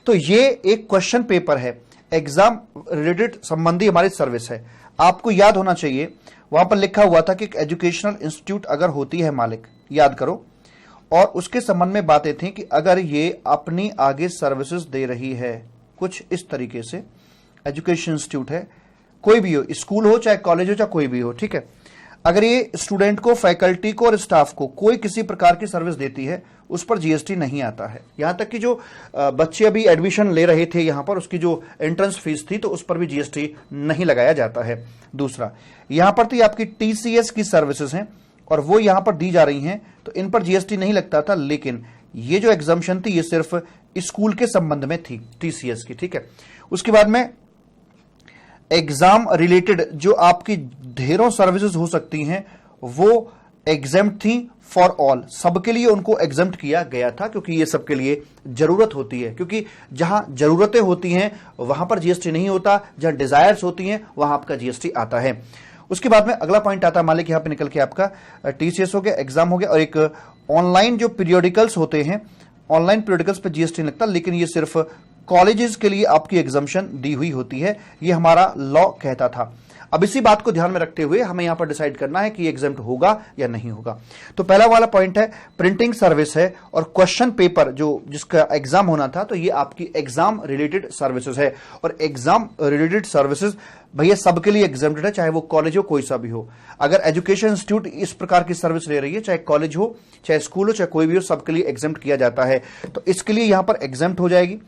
तो ये एक क्वेश्चन पेपर है, एग्जाम रिलेटेड संबंधी हमारी सर्विस है। आपको याद होना चाहिए वहां पर लिखा हुआ था कि एक एजुकेशनल इंस्टीट्यूट अगर होती है मालिक, याद करो, और उसके संबंध में बातें थी कि अगर ये अपनी आगे सर्विसेज दे रही है कुछ इस तरीके से, एजुकेशन इंस्टीट्यूट है, कोई भी हो, स्कूल हो चाहे कॉलेज हो चाहे कोई भी हो, ठीक है, अगर ये स्टूडेंट को, फैकल्टी को और स्टाफ को कोई किसी प्रकार की सर्विस देती है उस पर जीएसटी नहीं आता है। यहां तक कि जो बच्चे अभी एडमिशन ले रहे थे यहां पर, उसकी जो एंट्रेंस फीस थी तो उस पर भी जीएसटी नहीं लगाया जाता है। दूसरा, यहां पर थी आपकी टीसीएस की सर्विसेज हैं और वो यहां पर दी जा रही हैं तो इन पर जीएसटी नहीं लगता था, लेकिन ये जो एग्जम्पशन थी ये सिर्फ स्कूल के संबंध में थी, टीसीएस की, ठीक है। उसके बाद में एग्जाम रिलेटेड जो आपकी ढेरों सर्विसेज हो सकती हैं वो एग्जेम्प्ट थी फॉर ऑल, सबके लिए उनको एग्जेम्प्ट किया गया था, क्योंकि ये सबके लिए जरूरत होती है, क्योंकि जहां जरूरतें होती हैं वहां पर जीएसटी नहीं होता, जहां डिजायर्स होती हैं वहां आपका जीएसटी आता है। उसके बाद में अगला पॉइंट आता है मालिक, यहां पे निकल के आपका टीसीएस हो गया, एग्जाम हो गया, और एक ऑनलाइन जो पीरियोडिकल्स होते हैं, ऑनलाइन पीरियोडिकल्स पे जीएसटी लगता, लेकिन ये सिर्फ कॉलेजेस के लिए आपकी एग्जम्पशन दी हुई होती है, ये हमारा लॉ कहता था। अब इसी बात को ध्यान में रखते हुए हमें यहां पर डिसाइड करना है कि एग्जेम्प्ट होगा या नहीं होगा। तो पहला वाला पॉइंट है प्रिंटिंग सर्विस है और क्वेश्चन पेपर जो जिसका एग्जाम होना था, तो ये आपकी एग्जाम रिलेटेड सर्विसेज है, और एग्जाम रिलेटेड सर्विसेज भैया सबके लिए एग्जेम्प्टेड है, चाहे वो कॉलेज हो कोई सा भी हो। अगर एजुकेशन इंस्टीट्यूट इस प्रकार की सर्विस ले रही है, चाहे कॉलेज हो चाहे स्कूल हो चाहे कोई भी हो, सबके लिए एग्जेम्प्ट किया जाता है। तो इसके लिए यहां पर एग्जेम्प्ट हो जाएगी,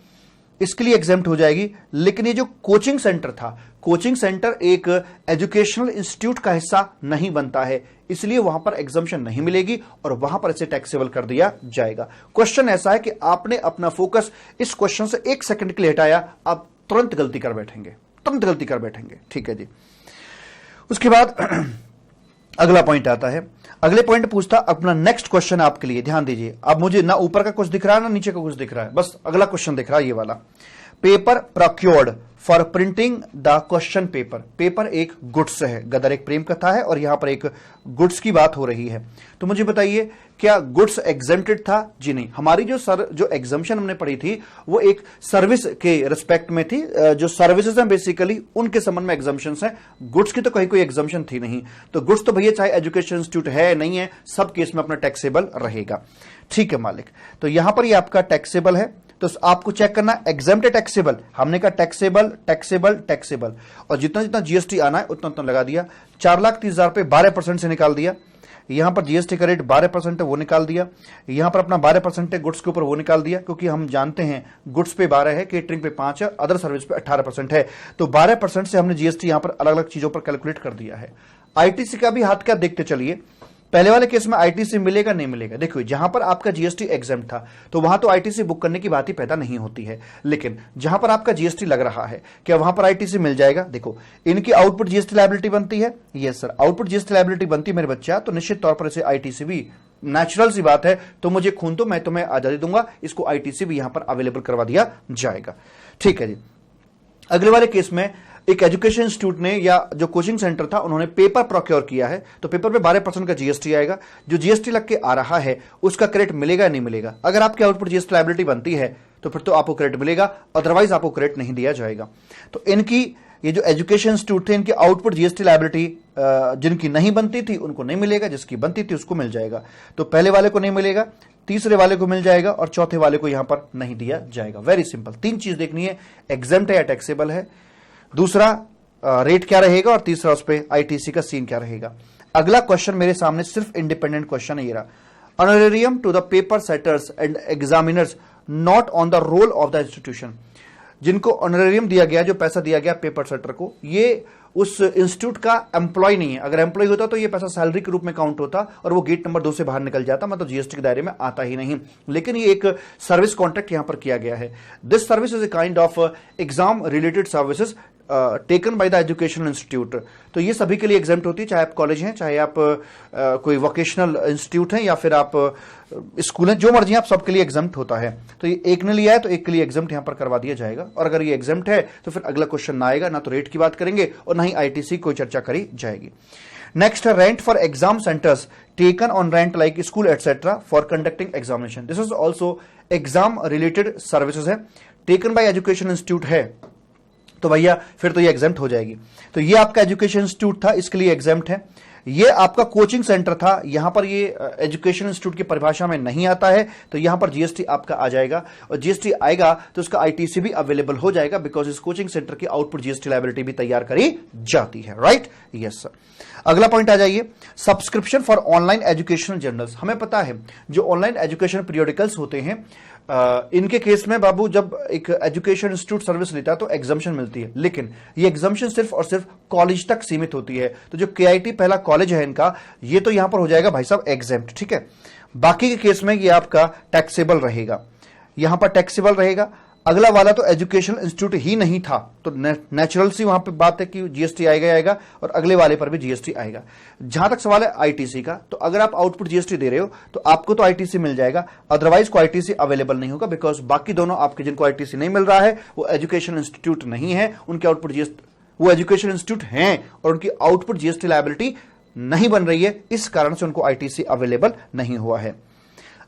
इसके लिए एग्जेम्प्ट हो जाएगी। लेकिन ये जो कोचिंग सेंटर था, कोचिंग सेंटर एक एजुकेशनल इंस्टीट्यूट का हिस्सा नहीं बनता है, इसलिए वहां पर एग्जम्पशन नहीं मिलेगी और वहां पर इसे टैक्सेबल कर दिया जाएगा। क्वेश्चन ऐसा है कि आपने अपना फोकस इस क्वेश्चन से 1 सेकंड के लिए हटाया, आप तुरंत गलती कर बैठेंगे, तुरंत गलती कर बैठेंगे, ठीक है जी। उसके बाद अगला पॉइंट आता है, अगले पॉइंट पूछता अपना नेक्स्ट क्वेश्चन आपके लिए, ध्यान दीजिए। अब मुझे ना ऊपर का कुछ दिख रहा है ना नीचे का कुछ दिख रहा है, बस अगला क्वेश्चन दिख रहा है ये वाला। Paper procured for printing the question paper. Paper एक गुड्स है, गदर एक प्रेम कथा है और यहां पर एक गुड्स की बात हो रही है। तो मुझे बताइए क्या गुड्स एग्जेम्प्टेड था? जी नहीं, हमारी जो एग्जम्पशन हमने पढ़ी थी वो एक सर्विस के रिस्पेक्ट में थी, जो सर्विसेज हैं बेसिकली उनके संबंध में एग्जम्पशंस हैं, गुड्स की तो कहीं कोई एग्जम्पशन थी नहीं। तो गुड्स तो भैया चाहे एजुकेशन इंस्टीट्यूट है नहीं है, सब केस में अपना टैक्सेबल रहेगा, ठीक है मालिक। तो यहां पर ये आपका टैक्सेबल है, तो आपको चेक करना एग्जेम्प्ट है टैक्सेबल, हमने कहा टैक्सेबल टैक्सेबल टैक्सेबल, और जितना जितना जीएसटी आना है उतना उतना लगा दिया। 4,30,000 पे 12% से निकाल दिया, यहां पर जीएसटी का रेट 12% है वो निकाल दिया, यहां पर अपना 12% है गुड्स के ऊपर वो निकाल दिया, क्योंकि हम जानते हैं गुड्स पे 12 है, केटरिंग पे 5 है, अदर सर्विस पे 18% है, तो 12% से हमने जीएसटी यहां पर अलग अलग चीजों पर कैलकुलेट कर दिया है। आईटीसी का भी हाथ क्या देखते चलिए, पहले वाले केस में आईटीसी मिलेगा नहीं मिलेगा। देखो जहां पर आपका जीएसटी एग्जेम्प्ट था तो वहां तो आईटीसी बुक करने की बात ही पैदा नहीं होती है, लेकिन जहां पर आपका जीएसटी लग रहा है क्या वहां पर आईटीसी मिल जाएगा? देखो इनकी आउटपुट जीएसटी लायबिलिटी बनती है, yes sir output GST liability बनती है मेरे बच्चा, तो निश्चित तौर पर इसे आईटीसी भी, नेचुरल सी बात है, तो मुझे खून तो मैं तुम्हें आजादी दूंगा, इसको आईटीसी भी यहां पर अवेलेबल करवा दिया जाएगा। ठीक है जी। अगले वाले केस में एक एजुकेशन इंस्टीट्यूट ने या जो कोचिंग सेंटर था उन्होंने पेपर प्रोक्योर किया है, तो पेपर पे 12% का जीएसटी आएगा, जो जीएसटी लग के आ रहा है उसका क्रेडिट मिलेगा या नहीं मिलेगा? अगर आपकी आउटपुट जीएसटी लायबिलिटी बनती है तो फिर तो आपको क्रेडिट मिलेगा, अदरवाइज आपको क्रेडिट नहीं दिया जाएगा। तो इनकी ये जो एजुकेशन इंस्टीट्यूट थे इनकी आउटपुट जीएसटी लायबिलिटी जिनकी नहीं बनती थी उनको नहीं मिलेगा, जिसकी बनती थी उसको मिल जाएगा। तो पहले वाले को नहीं मिलेगा, तीसरे वाले को मिल जाएगा, और चौथे वाले को यहां पर नहीं दिया जाएगा। वेरी सिंपल, तीन चीज देखनी है, एग्जेम्प्ट है या टैक्सेबल है, दूसरा रेट क्या रहेगा, और तीसरा उस पर आईटीसी का सीन क्या रहेगा। अगला क्वेश्चन मेरे सामने सिर्फ इंडिपेंडेंट क्वेश्चन है, ये रहा, honorarium to the paper setters and examiners not on the roll of the institution. जिनको ऑनरेरियम दिया गया, जो पैसा दिया गया पेपर सेटर को, ये उस इंस्टीट्यूट का एम्प्लॉय नहीं है। अगर एम्प्लॉय होता तो ये पैसा सैलरी के रूप में काउंट होता और वो गेट नंबर 2 से बाहर निकल जाता, मतलब जीएसटी के दायरे में आता ही नहीं। लेकिन ये एक सर्विस कॉन्ट्रैक्ट यहां पर किया गया है। This service is a kind of exam related services taken by the educational institute. तो ये सभी के लिए एग्जेम्प्ट होती है, चाहे आप कॉलेज हैं, चाहे आप कोई वोकेशनल इंस्टीट्यूट हैं, या फिर आप स्कूल हैं, जो मर्जी आप सबके लिए एग्जेम्प्ट होता है। तो ये एक ने लिया है तो एक के लिए एग्जेम्प्ट यहां पर करवा दिया जाएगा, और अगर ये एग्जेम्प्ट है तो फिर अगला क्वेश्चन ना आएगा, ना तो रेट की बात करेंगे और ना ही आईटीसी कोई चर्चा करी जाएगी। नेक्स्ट है rent for exam centres taken on rent like school etcetera for conducting examination. This is also exam related services है, टेकन बाय एजुकेशन इंस्टीट्यूट है, तो भैया फिर तो ये एग्जेम्प्ट हो जाएगी। तो ये आपका एजुकेशन इंस्टीट्यूट था, इसके लिए एग्जेम्प्ट है। ये आपका कोचिंग सेंटर था, यहां पर ये एजुकेशन इंस्टीट्यूट की परिभाषा में नहीं आता है, तो यहां पर जीएसटी आपका आ जाएगा, और जीएसटी आएगा तो उसका आईटीसी भी अवेलेबल हो जाएगा, बिकॉज इस कोचिंग सेंटर की आउटपुट जीएसटी लायबिलिटी भी तैयार करी जाती है। Right, yes sir. अगला पॉइंट आ जाइए, subscription for online educational journals. हमें पता है जो ऑनलाइन एजुकेशन पीरियोडिकल्स होते हैं, इनके केस में बाबू जब एक एजुकेशन इंस्टीट्यूट सर्विस लेता है तो एग्जम्पशन मिलती है, लेकिन ये एग्जम्पशन सिर्फ और सिर्फ कॉलेज तक सीमित होती है। तो जो केआईटी पहला कॉलेज है इनका, ये तो यहां पर हो जाएगा भाई साहब एग्जेम्प्ट, ठीक है। बाकी के केस में ये आपका टैक्सेबल रहेगा, यहां पर टैक्सेबल रहेगा। अगला वाला तो एजुकेशनल इंस्टीट्यूट ही नहीं था, तो नेचुरल सी वहां पे बात है कि जीएसटी आएगा ही आएगा, और अगले वाले पर भी जीएसटी आएगा। जहां तक सवाल है आईटीसी का, तो अगर आप आउटपुट जीएसटी दे रहे हो तो आपको तो आईटीसी मिल जाएगा, अदरवाइज को आईटीसी अवेलेबल नहीं होगा, बिकॉज बाकी दोनों आपके जिनको आईटीसी नहीं मिल रहा है वो एजुकेशन इंस्टीट्यूट नहीं है, उनके आउटपुट जीएसटी, वो एजुकेशन इंस्टीट्यूट हैं और उनकी आउटपुट जीएसटी लायबिलिटी नहीं बन रही है, इस कारण से उनको आईटीसी अवेलेबल नहीं हुआ है।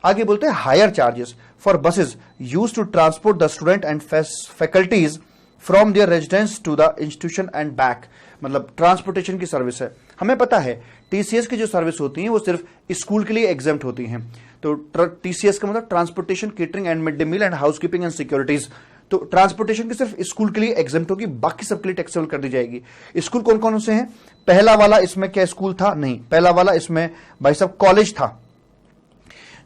आगे बोलते हैं hire charges for buses used to transport the student and faculties from their residence to the institution and back. मतलब ट्रांसपोर्टेशन की सर्विस है। हमें पता है टीसीएस की जो सर्विस होती है वो सिर्फ स्कूल के लिए एग्जेम्प्ट होती हैं। तो टीसीएस का मतलब transportation, catering and mid day meal and housekeeping and securities. तो ट्रांसपोर्टेशन की सिर्फ स्कूल के लिए एग्जेम्प्ट होगी, बाकी सबके लिए टैक्सेबल कर दी जाएगी। स्कूल कौन कौन से हैं? पहला वाला इसमें क्या स्कूल था? नहीं, पहला वाला इसमें भाई साहब कॉलेज था,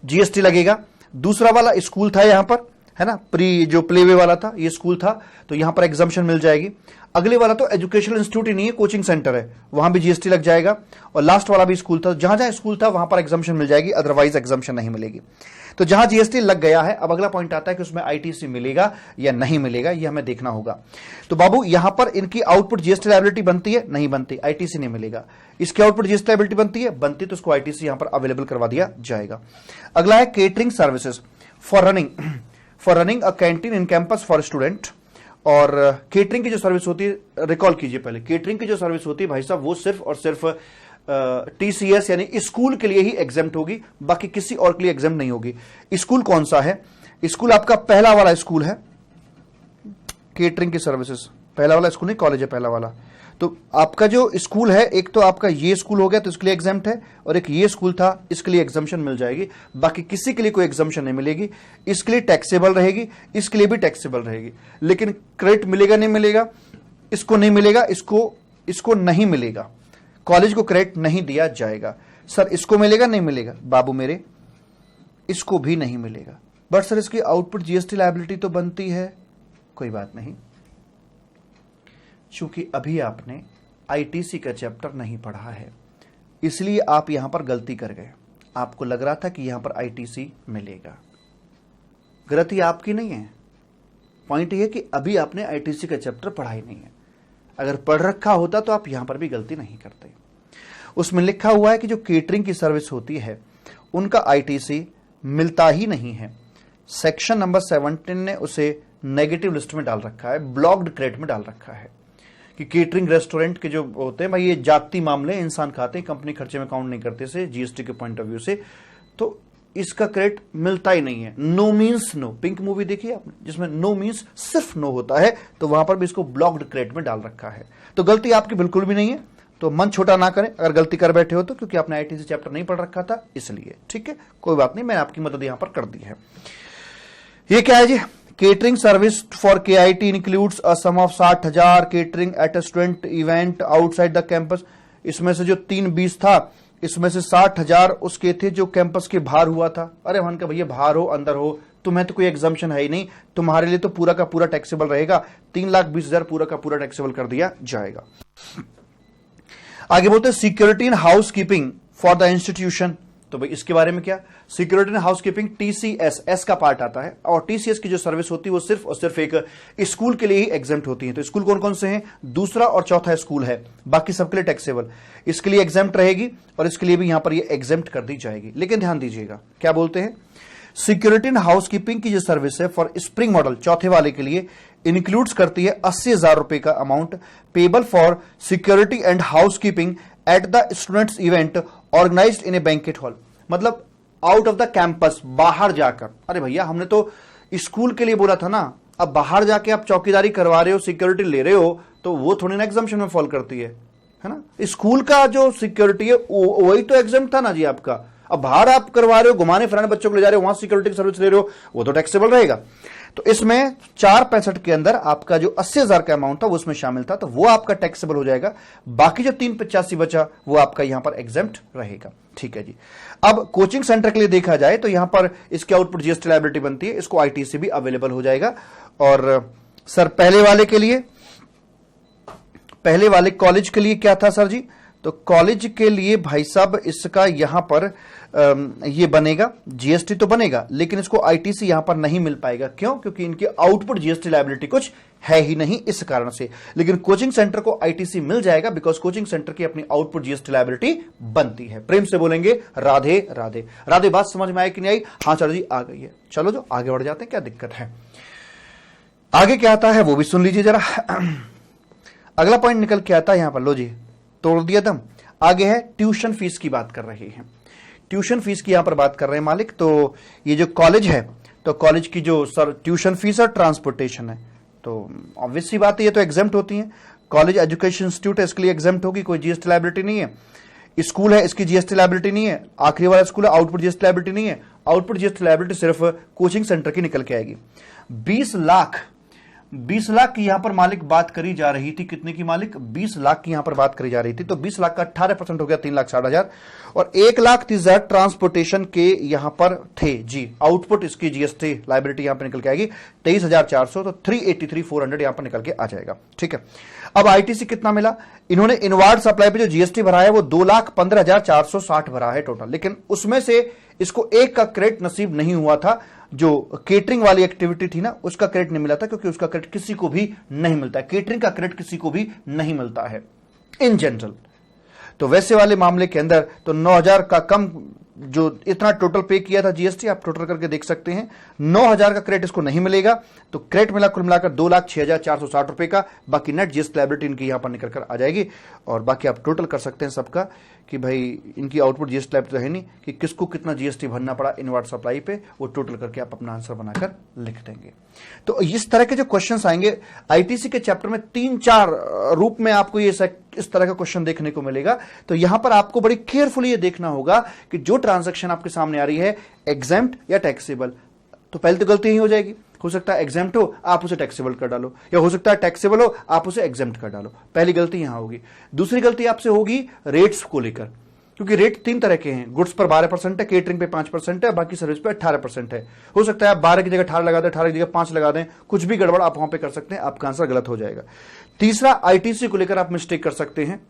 जीएसटी लगेगा। दूसरा वाला स्कूल था यहां पर, है ना, प्री जो प्लेवे वाला था ये स्कूल था, तो यहां पर एग्जम्पशन मिल जाएगी। अगले वाला तो एजुकेशनल इंस्टीट्यूट ही नहीं है, कोचिंग सेंटर है, वहां भी जीएसटी लग जाएगा। और लास्ट वाला भी स्कूल था, जहां जहां स्कूल था वहां पर एग्जम्पशन मिल जाएगी, अदरवाइज एग्जम्पशन नहीं मिलेगी। तो जहां जीएसटी लग गया है, अब अगला पॉइंट आता है कि उसमें आईटीसी मिलेगा या नहीं मिलेगा, ये हमें देखना होगा। तो बाबू यहां पर इनकी आउटपुट जीएसटी लायबिलिटी बनती है? नहीं बनती, आईटीसी नहीं मिलेगा। इसकी आउटपुट जीएसटी लायबिलिटी बनती है? बनती, तो उसको आईटीसी यहां पर अवेलेबल करवा दिया जाएगा। अगला है catering services for running a canteen in campus for student. और केटरिंग की जो सर्विस होती है, रिकॉल कीजिए पहले, केटरिंग की जो सर्विस होती है भाई साहब वो सिर्फ और सिर्फ टीसीएस यानी स्कूल के लिए ही एग्जेम्प्ट होगी, बाकी किसी और के लिए एग्जेम्प्ट नहीं होगी। स्कूल कौन सा है? स्कूल आपका पहला वाला स्कूल है, केटरिंग की सर्विसेज, पहला वाला स्कूल नहीं, कॉलेज है पहला वाला। तो आपका जो स्कूल है, एक तो आपका ये स्कूल हो गया तो इसके लिए एग्जाम्प्ट है, और एक ये स्कूल था इसके लिए एग्जम्पशन मिल जाएगी, बाकी किसी के लिए कोई एग्जम्पशन नहीं मिलेगी। इसके लिए टैक्सेबल रहेगी, इसके लिए भी टैक्सेबल रहेगी, लेकिन क्रेडिट मिलेगा नहीं मिलेगा, इसको नहीं मिलेगा, इसको नहीं मिलेगा, कॉलेज को क्रेडिट नहीं दिया जाएगा। सर इसको मिलेगा नहीं मिलेगा, बाबू मेरे इसको भी नहीं मिलेगा। बट सर इसकी आउटपुट जीएसटी लायबिलिटी तो बनती है। कोई बात नहीं, चूंकि अभी आपने आईटीसी का चैप्टर नहीं पढ़ा है, इसलिए आप यहां पर गलती कर गए। आपको लग रहा था कि यहां पर आईटीसी मिलेगा। गलती आपकी नहीं है, पॉइंट यह कि अभी आपने आईटीसी का चैप्टर पढ़ा ही नहीं है। अगर पढ़ रखा होता तो आप यहां पर भी गलती नहीं करते। उसमें लिखा हुआ है कि जो केटरिंग की सर्विस होती है उनका आईटीसी मिलता ही नहीं है। सेक्शन नंबर 17 ने उसे नेगेटिव लिस्ट में डाल रखा है, ब्लॉक्ड क्रेडिट में डाल रखा है कि केटरिंग रेस्टोरेंट के जो होते हैं भाई, ये जाती मामले, इंसान खाते हैं, कंपनी खर्चे में काउंट नहीं करते से जीएसटी के पॉइंट ऑफ व्यू से, तो इसका क्रेडिट मिलता ही नहीं है। No means no, pink movie देखी आपने जिसमें नो मीन्स सिर्फ नो होता है, तो वहां पर भी इसको ब्लॉक्ड क्रेडिट में डाल रखा है। तो गलती आपकी बिल्कुल भी नहीं है, तो मन छोटा ना करें अगर गलती कर बैठे हो तो, क्योंकि आपने आईटीसी चैप्टर नहीं पढ़ रखा था इसलिए। ठीक है, कोई बात नहीं, मैंने आपकी मदद यहां पर कर दी है। ये क्या है जी? Catering service for KIT includes a sum of 60,000 catering at a student event outside the campus. इसमें से जो 320 था, इसमें से 60,000 उसके थे जो कैंपस के बाहर हुआ था। अरे मन का भैया बाहर हो अंदर हो, तुम्हें तो कोई एग्जम्पशन है ही नहीं, तुम्हारे लिए तो पूरा का पूरा टैक्सेबल रहेगा। 3,20,000 पूरा का पूरा टैक्सेबल कर दिया जाएगा। आगे बोलते हैं security in house keeping for the institution. तो भाई इसके बारे में क्या? Security in house keeping TCS, S का पार्ट आता है, और टीसीएस की जो सर्विस होती है वो सिर्फ और सिर्फ एक स्कूल के लिए ही एग्जेम्प्ट होती है। तो स्कूल कौन कौन से हैं? दूसरा और चौथा स्कूल है, बाकी सबके लिए टैक्सेबल। इसके लिए एग्जेम्प्ट रहेगी और इसके लिए भी यहां पर ये एग्जेम्प्ट कर दी जाएगी। लेकिन ध्यान दीजिएगा क्या बोलते हैं, सिक्योरिटी इन हाउस कीपिंग की जो सर्विस है फॉर स्प्रिंग मॉडल चौथे वाले के लिए इंक्लूड्स करती है 80,000 रुपए का amount payable for security and housekeeping at the students event organised in a banquet hall. मतलब आउट ऑफ द कैंपस, बाहर जाकर। अरे भैया हमने तो स्कूल के लिए बोला था ना, अब बाहर जाके आप चौकीदारी करवा रहे हो, सिक्योरिटी ले रहे हो, तो वो थोड़ी ना एग्जम्पशन में फॉल करती है ना। स्कूल का जो सिक्योरिटी है वही तो एग्जम्प्ट था ना जी आपका। अब बाहर आप करवा रहे हो, घुमाने फिराने बच्चों को ले जा रहे हो, वहां सिक्योरिटी की सर्विस ले रहे हो, वो तो टैक्सेबल रहेगा। तो इसमें 465 के अंदर आपका जो 80,000 का अमाउंट था वो उसमें शामिल था, तो वो आपका टैक्सेबल हो जाएगा। बाकी जो 385 बचा वो आपका यहां पर एग्जेम्प्ट रहेगा। ठीक है जी। अब कोचिंग सेंटर के लिए देखा जाए तो यहां पर इसके आउटपुट जीएसटी लायबिलिटी बनती है, इसको आईटीसी भी अवेलेबल हो जाएगा। और सर पहले वाले के लिए, पहले वाले कॉलेज के लिए क्या था सर जी? तो कॉलेज के लिए भाई साहब इसका यहां पर ये बनेगा, जीएसटी तो बनेगा, लेकिन इसको आईटीसी यहां पर नहीं मिल पाएगा। क्यों? क्योंकि इनके आउटपुट जीएसटी लायबिलिटी कुछ है ही नहीं, इस कारण से। लेकिन कोचिंग सेंटर को आईटीसी मिल जाएगा, बिकॉज कोचिंग सेंटर की अपनी आउटपुट जीएसटी लायबिलिटी बनती है। प्रेम से बोलेंगे राधे राधे। राधे बात समझ में आई कि नहीं आई? हाँ सर जी आ गई है। चलो जो आगे बढ़ जाते हैं, क्या दिक्कत है। आगे क्या आता है वो भी सुन लीजिए जरा। अगला पॉइंट निकल के आता है यहां पर, लो जी तोड़ दिया दम। आगे है ट्यूशन फीस की बात कर रहे हैं, ट्यूशन फीस की यहां पर बात कर रहे हैं मालिक। तो ये जो कॉलेज है, तो कॉलेज की जो सर ट्यूशन फीस और ट्रांसपोर्टेशन है, तो ऑब्वियस सी बात है ये तो एग्जेम्प्ट होती है। कॉलेज एजुकेशन इंस्टीट्यूट है, इसके लिए एग्जेम्प्ट होगी, कोई जीएसटी लायबिलिटी नहीं है। स्कूल है, इसकी जीएसटी लायबिलिटी नहीं है। आखिरी वाला स्कूल है, आउटपुट जीएसटी लायबिलिटी नहीं है। आउटपुट जीएसटी लायबिलिटी सिर्फ कोचिंग सेंटर की निकल के आएगी। 20 लाख की यहां पर मालिक बात करी जा रही थी। कितने की मालिक? 20 लाख की यहां पर बात करी जा रही थी। तो 20 लाख का 18% हो गया 3,60,000, और 1,30,000 ट्रांसपोर्टेशन के यहां पर थे जी। आउटपुट इसकी जीएसटी लायबिलिटी यहां पर निकल के आएगी 23,400, तो 383,400 यहां पर निकल के आ जाएगा। ठीक है। अब आईटीसी कितना मिला? इन्होंने इनवार्ड सप्लाई पे जो जीएसटी भरा है वो 2,15,460 भरा है टोटल, लेकिन उसमें से इसको एक का क्रेडिट नसीब नहीं हुआ था। जो केटरिंग वाली एक्टिविटी थी ना, उसका क्रेडिट नहीं मिला था, क्योंकि उसका क्रेडिट किसी को भी नहीं मिलता है। केटरिंग का क्रेडिट किसी को भी नहीं मिलता है इन जनरल। तो वैसे वाले मामले के अंदर तो 9,000 का कम जो इतना टोटल पे किया था जीएसटी, आप टोटल करके देख सकते हैं। 9,000 का क्रेडिट इसको नहीं मिलेगा, तो क्रेडिट मिला कुल मिलाकर 2,06,460 रुपए का। बाकी नेट जीएसटी लायबिलिटी इनकी यहां पर निकल कर आ जाएगी। और बाकी आप टोटल कर सकते हैं सबका कि भाई इनकी आउटपुट जीएसटी लायबिलिटी तो है नहीं कि किसको कितना जीएसटी भरना पड़ा इन वाटर सप्लाई पे, वो टोटल करके आप अपना आंसर बनाकर लिख देंगे। तो इस तरह के जो क्वेश्चंस आएंगे आईटीसी के चैप्टर में 3-4 रूप में आपको ये इस तरह का क्वेश्चन देखने को मिलेगा। तो यहां पर आपको बड़ी केयरफुली ये देखना होगा कि जो ट्रांजैक्शन आपके सामने आ रही है एग्जेम्प्ट या टैक्सेबल, तो पहले तो गलती ही हो जाएगी। हो सकता है एग्जेम्प्ट हो आप उसे टैक्सेबल कर डालो, या हो सकता है टैक्सेबल हो आप उसे एग्जेम्प्ट कर डालो। पहली गलती यहां होगी। दूसरी गलती आपसे होगी रेट्स को लेकर, क्योंकि रेट 3 तरह के हैं। गुड्स पर 12% है, केटरिंग पे 5% है, बाकी सर्विस पे 18% है। हो सकता है आप 12 की जगह 18 लगा दें, 18 की जगह 5 लगा दें, कुछ भी गड़बड़ आप वहां पे कर सकते हैं, आपका आंसर गलत हो जाएगा। तीसरा, आईटीसी को लेकर आप मिस्टेक कर सकते हैं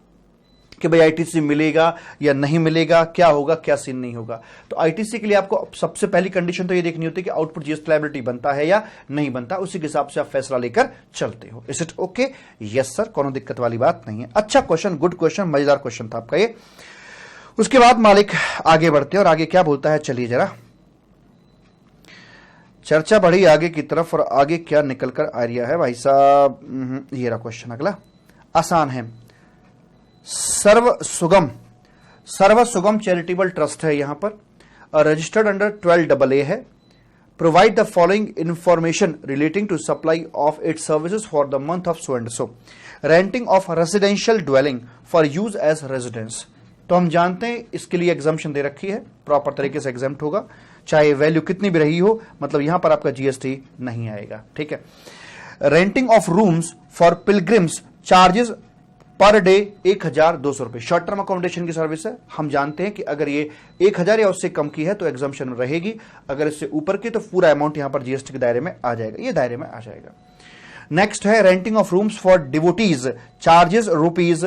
कि भाई आईटीसी मिलेगा या नहीं मिलेगा, क्या होगा क्या सीन नहीं होगा। तो आईटीसी के लिए आपको सबसे पहली कंडीशन तो ये देखनी होती है कि आउटपुट जीएसटी लायबिलिटी बनता है या नहीं बनता, उसी के हिसाब से आप फैसला लेकर चलते हो। Is it okay? Yes sir, कोनो दिक्कत वाली बात नहीं है। अच्छा क्वेश्चन, गुड क्वेश्चन, मजेदार क्वेश्चन था आपका ये। उसके बाद मालिक आगे बढ़ते हैं और आगे क्या बोलता है, चलिए जरा चर्चा बढ़ी आगे की तरफ। और आगे क्या निकल कर आ रहा है भाई साहब, ये रहा क्वेश्चन अगला, आसान है। सर्व सुगम चैरिटेबल ट्रस्ट है यहां पर, रजिस्टर्ड अंडर 12AA है। Provide the following information relating to supply of its services for the month of so and so. Renting of residential dwelling for use as residence. तो हम जानते हैं इसके लिए एग्जम्पशन दे रखी है, प्रॉपर तरीके से एग्जम्प्ट होगा, चाहे वैल्यू कितनी भी रही हो, मतलब यहां पर आपका जीएसटी नहीं आएगा। ठीक है। Renting of rooms for pilgrims, charges per day 1,200 रुपए। शॉर्ट टर्म अकोमोडेशन की सर्विस है। हम जानते हैं कि अगर ये 1,000 या उससे कम की है तो एग्जम्पशन रहेगी, अगर इससे ऊपर की तो पूरा अमाउंट यहां पर जीएसटी के दायरे में आ जाएगा, ये दायरे में आ जाएगा। नेक्स्ट है renting of rooms for devotees, charges rupees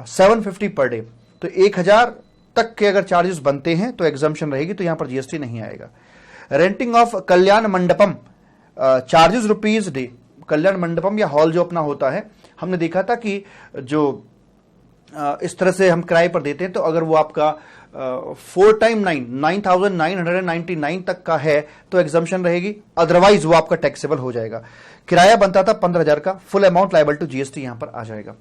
750 per day. तो 1,000 तक के अगर चार्जेस बनते हैं तो एग्जम्पशन रहेगी, तो यहां पर जीएसटी नहीं आएगा। Renting of kalyan mandapam, charges rupees day. Kalyan mandapam या हॉल जो अपना होता है, हमने देखा था कि जो इस तरह से हम किराए पर देते हैं, तो अगर वो आपका 4 टाइम 9,999 तक का है तो एग्जम्पशन रहेगी, अदरवाइज वो आपका टैक्सेबल हो जाएगा। किराया बनता था 15,000 का, full amount liable to GST यहां पर आ जाएगा।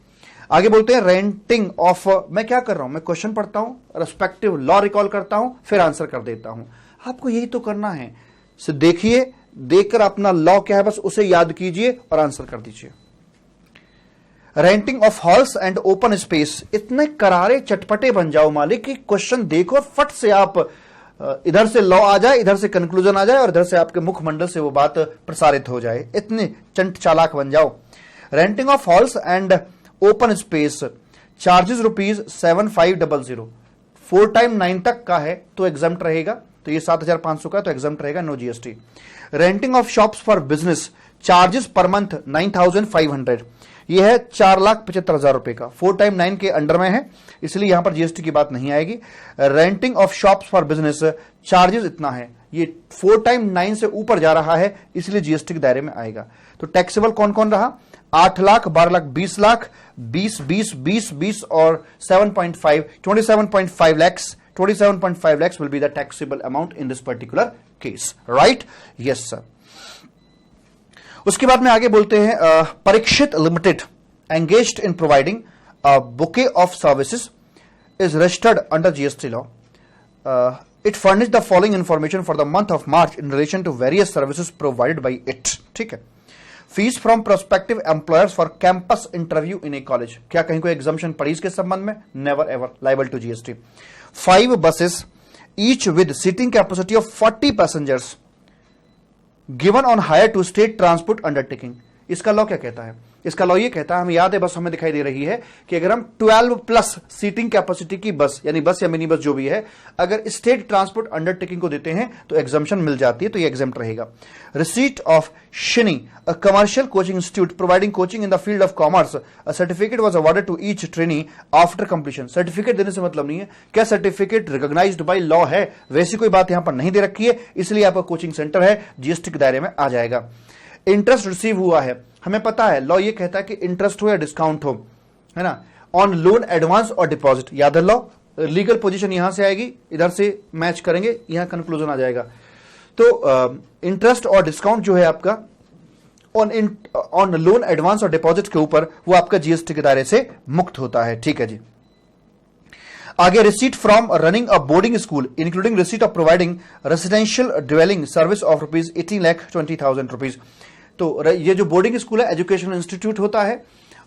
आगे बोलते हैं रेंटिंग ऑफ, मैं क्या कर रहा हूं, मैं क्वेश्चन पढ़ता हूं, रेस्पेक्टिव लॉ रिकॉल करता हूं, फिर आंसर कर देता हूं। आपको यही तो करना है। देखिए, देखकर अपना लॉ क्या है बस उसे याद कीजिए और आंसर कर दीजिए। Renting of halls and open space, इतने करारे चटपटे बन जाओ मालिक कि क्वेश्चन देखो फट से आप इधर से लॉ आ जाए, इधर से कंक्लूजन आ जाए और इधर से आपके मुखमंडल से वो बात प्रसारित हो जाए, इतने चंट चालाक बन जाओ। Renting of halls and open space, charges rupees 7,500। 4 time 9 तक का है तो एग्जम्प्ट रहेगा, तो ये 7,500 का तो एग्जम्प्ट रहेगा, no GST. Renting of shops for business, charges per month 9,500, यह है 4,75,000 रुपए का। 4 टाइम 9 के अंडर में है, इसलिए यहां पर जीएसटी की बात नहीं आएगी। Renting of shops for business, charges इतना है, ये 4 टाइम 9 से ऊपर जा रहा है, इसलिए जीएसटी के दायरे में आएगा। तो टैक्सेबल कौन कौन रहा, 8 लाख, 12 लाख, 20 लाख, 20, 20, 20, 20 और 7.5, 27.5 lakhs. 27.5 lakhs will be the taxable amount in this particular case, right? Yes sir. उसके बाद में आगे बोलते हैं Parikshit limited engaged in providing bouquet of services is registered under GST law. It furnished the following information for the month of March in relation to various services provided by it. ठीक है. Fees from prospective employers for campus interview in a college. क्या कहीं कोई exemption पड़ी इसके संबंध में? Never ever liable to GST. 5 buses each with seating capacity of 40 passengers given on hire to state transport undertaking. इसका लॉ क्या कहता है? इसका लॉ ये कहता है, हमें याद है, बस हमें दिखाई दे रही है कि अगर हम 12 प्लस सीटिंग कैपेसिटी की बस, यानी बस या मिनी बस जो भी है, अगर स्टेट ट्रांसपोर्ट अंडरटेकिंग को देते हैं तो एग्जम्पशन मिल जाती है, तो ये एग्जम्प्ट रहेगा. रिसीट ऑफ शिनी, a commercial coaching institute providing coaching in the field of commerce, a certificate was awarded to each trainee after completion. Certificate देने से मतलब नहीं है, क्या सर्टिफिकेट रिकॉग्नाइज्ड बाय लॉ है, वैसी कोई बात यहां पर नहीं दे रखी है, इसलिए आपका कोचिंग सेंटर है, जीएसटी के दायरे में आ जाएगा. इंटरेस्ट रिसीव हुआ है, हमें पता है लॉ ये कहता है कि इंटरेस्ट हो या डिस्काउंट हो, है ना, ऑन लोन, एडवांस और डिपॉजिट. याद है लॉ, लीगल पोजीशन यहां से आएगी, इधर से मैच करेंगे, यहां कंक्लूजन आ जाएगा। तो इंटरेस्ट और डिस्काउंट जो है आपका ऑन लोन, एडवांस और डिपॉजिट के ऊपर, वो आपका जीएसटी के दायरे से मुक्त होता है। ठीक है जी। आगे, receipt from running a boarding school including receipt of providing residential dwelling service of ₹18,20,000। तो ये जो बोर्डिंग स्कूल है एजुकेशनल इंस्टीट्यूट होता है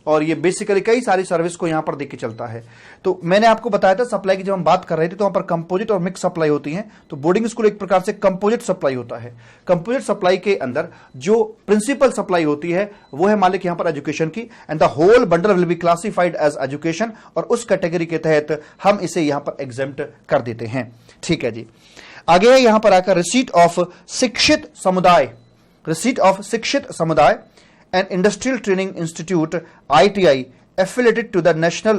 और ये बेसिकली कई सारी सर्विस को यहां पर देख के चलता है। तो मैंने आपको बताया था सप्लाई की जब हम बात कर रहे थे तो वहां पर कंपोजिट और मिक्स सप्लाई होती है। तो बोर्डिंग स्कूल एक प्रकार से कंपोजिट सप्लाई होता है। कंपोजिट सप्लाई के अंदर जो प्रिंसिपल सप्लाई होती है वो है मालिक यहां पर एजुकेशन की, and the whole bundle will be classified as education, और उस कैटेगरी के तहत हम इसे यहां पर एग्जेम्प्ट कर देते हैं। ठीक है जी। आगे यहां पर आकर रिसीट ऑफ शिक्षित समुदाय, रिसीट ऑफ शिक्षित समुदाय an industrial training institute ITI affiliated to the national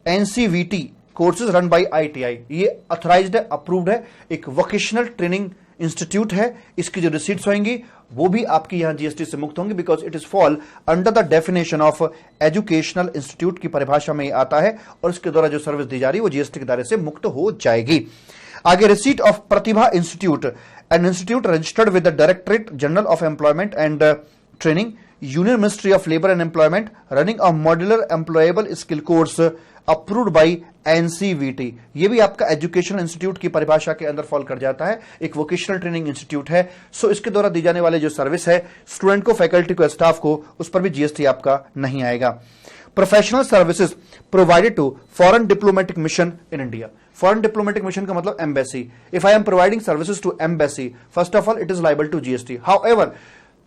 NCVT courses run by ITI। ये अथोराइज्ड है, अप्रूव्ड है, एक वोकेशनल ट्रेनिंग इंस्टीट्यूट है। इसकी जो रिसीट्स होंगी वो भी आपकी यहां जीएसटी से मुक्त होंगी, because it is fall under the definition of educational institute की परिभाषा में आता है, और इसके द्वारा जो सर्विस दी जा रही है वो जीएसटी के दायरे से मुक्त हो जाएगी। आगे, receipt of Pratibha institute, an institute registered with the directorate general of employment and training, Union Ministry of Labor and Employment, running a modular employable skill course approved by NCVT। ये भी आपका एजुकेशनल इंस्टीट्यूट की परिभाषा के अंदर fall कर जाता है, एक वोकेशनल ट्रेनिंग इंस्टीट्यूट है। सो इसके द्वारा दी जाने वाले जो सर्विस है स्टूडेंट को, फैकल्टी को, स्टाफ को, उस पर भी जीएसटी आपका नहीं आएगा। Professional services provided to foreign diplomatic mission in India. Foreign diplomatic mission का मतलब embassy. If I am providing services to embassy, first of all it is liable to GST. However,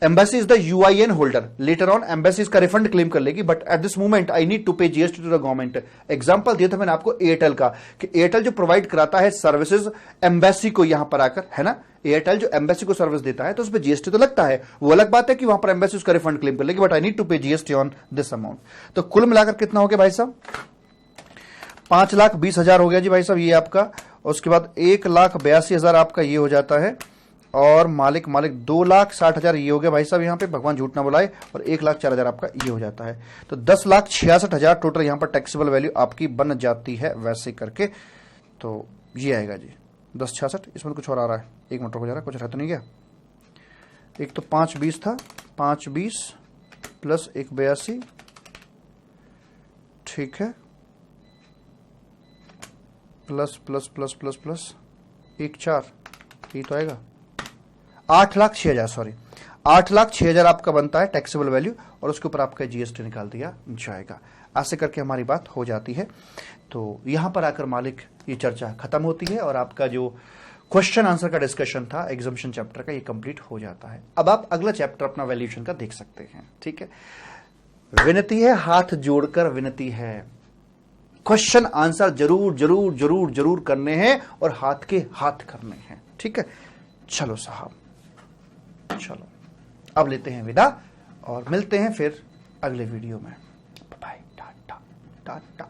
embassy is the UIN holder, later on embassy इसका refund claim कर लेगी, but at this moment I need to pay GST to the government. Example दिया था मैंने आपको Airtel का, कि Airtel जो प्रोवाइड कराता है सर्विसेज एम्बेसी को यहां पर आकर, है ना, एयरटेल जो एम्बेसी को सर्विस देता है तो उस पर जीएसटी तो लगता है, वो अलग बात है कि वहां पर एम्बेसी उसका रिफंड क्लेम कर लेगी, but I need to pay GST on this amount. तो कुल मिलाकर कितना हो गया भाई साहब? 5,20,000 हो गया जी भाई साहब ये आपका। उसके बाद 1,82,000 आपका ये हो जाता है, और मालिक 2,60,000 ये हो गया भाई साहब यहाँ पे, भगवान झूठ ना बुलाए, और 1,04,000 आपका ये हो जाता है। तो 10,66,000 टोटल यहाँ पर टैक्सेबल वैल्यू आपकी बन जाती है वैसे करके। तो ये आएगा जी 10,66। इसमें कुछ और आ रहा है, एक मिनट रुको जरा, कुछ रह तो नहीं गया। एक तो 5,20 था, 5,20 प्लस 1,82, ठीक है, plus plus plus plus plus 1,04, ये तो आएगा 8,06,000, सॉरी 8,06,000 आपका बनता है टैक्सेबल वैल्यू, और उसके ऊपर आपका जीएसटी निकाल दिया जाएगा। ऐसे करके हमारी बात हो जाती है। तो यहां पर आकर मालिक ये चर्चा खत्म होती है, और आपका जो क्वेश्चन आंसर का डिस्कशन था एग्जामिनेशन चैप्टर का, ये कंप्लीट हो जाता है। अब आप अगला चैप्टर अपना वैल्यूएशन का देख सकते हैं। ठीक है, विनती है, हाथ जोड़कर विनती है, क्वेश्चन आंसर जरूर जरूर जरूर जरूर करने हैं, और हाथ के हाथ करने हैं। ठीक है, चलो साहब, चलो अब लेते हैं विदा, और मिलते हैं फिर अगले वीडियो में। बाय, टाटा टाटा।